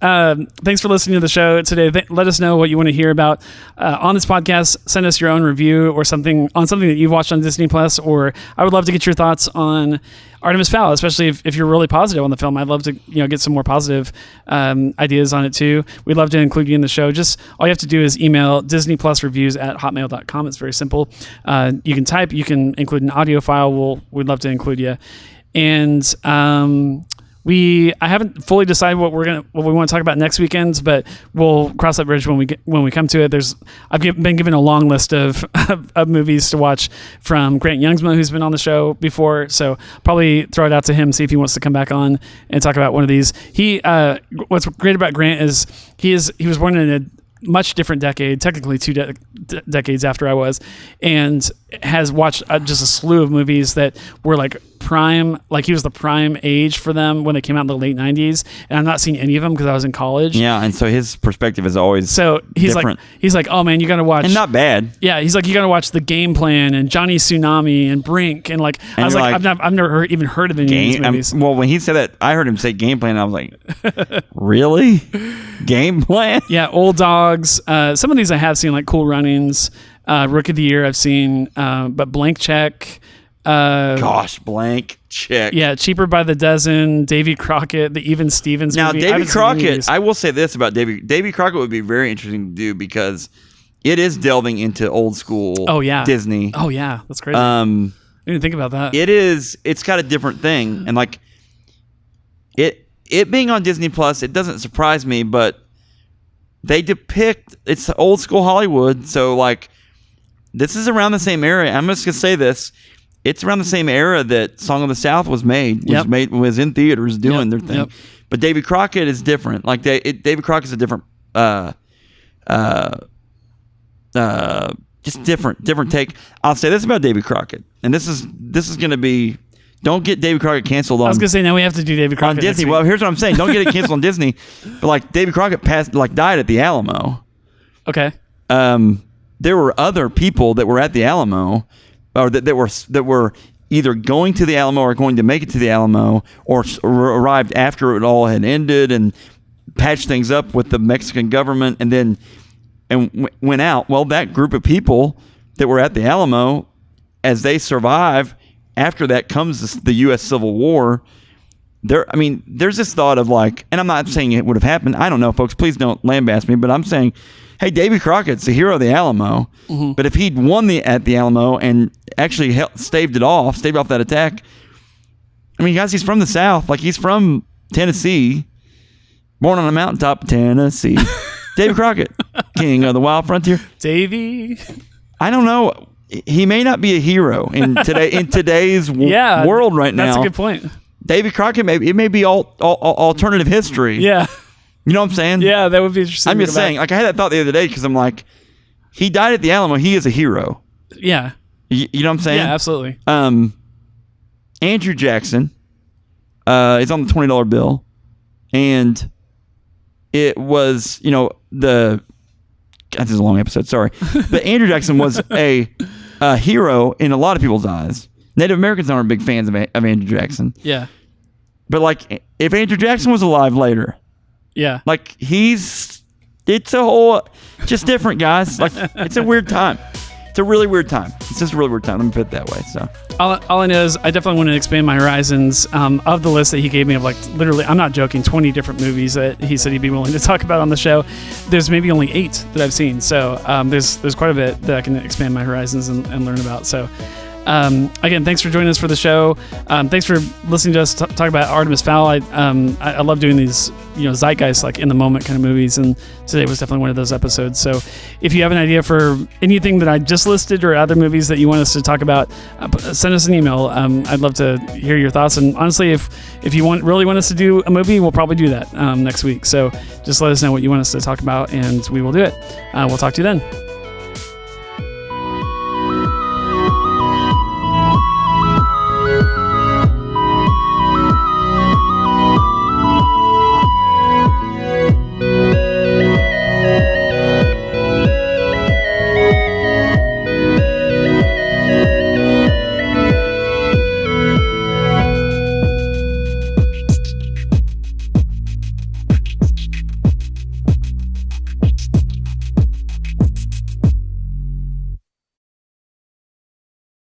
thanks for listening to the show today. Let us know what you want to hear about on this podcast. Send us your own review or something that you've watched on Disney Plus, or I would love to get your thoughts on Artemis Fowl, especially if you're really positive on the film. I'd love to get some more positive ideas on it too. We'd love to include you in the show. Just all you have to do is email disneyplusreviews@hotmail.com. It's very simple. You can type, you can include an audio file. We'd love to include you. And I haven't fully decided what we want to talk about next weekend, but we'll cross that bridge when we come to it. I've been given a long list of movies to watch from Grant Youngsma, who's been on the show before. So probably throw it out to him, see if he wants to come back on and talk about one of these. What's great about Grant is he was born in a much different decade, technically two decades after I was, and has watched just a slew of movies that were like prime, like he was the prime age for them when they came out in the late 90s, and I'm not seeing any of them because I was in college. Yeah, and so his perspective is always different. He's like, oh man, you gotta watch, and not bad. Yeah, he's like, you gotta watch The Game Plan and Johnny Tsunami and Brink, and like I was like, I've never even heard of any of these movies. Well, when he said that, I heard him say Game Plan, and I was like, really? Game Plan? Yeah, Old Dogs. Some of these I have seen, like Cool Runnings, Rookie of the Year I've seen, but Blank Check. Blank Check. Yeah, Cheaper by the Dozen, Davy Crockett, the Even Stevens now, movie. Davy Crockett, I will say this about Davy Crockett would be very interesting to do because it is delving into old school Disney. Oh, yeah. That's crazy. I didn't think about that. It's got a different thing. And like it being on Disney Plus, it doesn't surprise me, but they depict, it's old school Hollywood. So like, this is around the same era. I'm just going to say this. It's around the same era that Song of the South was made. Was in theaters doing their thing. Yep. But Davy Crockett is different. Like Davy Crockett is a different, just different take. I'll say this about Davy Crockett, and this is going to be. Don't get Davy Crockett canceled on. I was going to say, now we have to do Davy Crockett on Disney. Well, here's what I'm saying. Don't get it canceled on Disney. But like Davy Crockett died at the Alamo. Okay. There were other people that were at the Alamo, or that were either going to the Alamo or going to make it to the Alamo, or arrived after it all had ended and patched things up with the Mexican government, and went out. Well, that group of people that were at the Alamo, as they survive, after that comes the U.S. Civil War. There's this thought of like, and I'm not saying it would have happened. I don't know, folks. Please don't lambast me. But I'm saying, hey, Davy Crockett's the hero of the Alamo. Mm-hmm. But if he'd won at the Alamo and actually staved off that attack, guys, he's from the South. Like, he's from Tennessee, born on a mountaintop, Tennessee. Davy Crockett, king of the wild frontier. Davy. I don't know. He may not be a hero in today's world right now. That's a good point. Davy Crockett, it may be alternative history. Yeah. You know what I'm saying? Yeah, that would be interesting. I'm just saying, like, I had that thought the other day because I'm like, he died at the Alamo. He is a hero. Yeah. You know what I'm saying? Yeah, absolutely. Andrew Jackson is on the $20 bill. And it was, this is a long episode, sorry. But Andrew Jackson was a hero in a lot of people's eyes. Native Americans aren't big fans of Andrew Jackson. Yeah. But, like, if Andrew Jackson was alive later, yeah, like, it's a whole, just different, guys. Like, it's a weird time. It's a really weird time. It's just a really weird time. Let me put it that way. So all I know is I definitely want to expand my horizons of the list that he gave me of, like, literally, I'm not joking, 20 different movies that he said he'd be willing to talk about on the show. There's maybe only 8 that I've seen. So there's quite a bit that I can expand my horizons and learn about. So again, thanks for joining us for the show. Thanks for listening to us talk about Artemis Fowl. I love doing these, zeitgeist, like, in the moment kind of movies, and today was definitely one of those episodes. So if you have an idea for anything that I just listed or other movies that you want us to talk about, send us an email. I'd love to hear your thoughts, and honestly, if you really want us to do a movie, we'll probably do that next week. So just let us know what you want us to talk about, and we will do it. We'll talk to you then.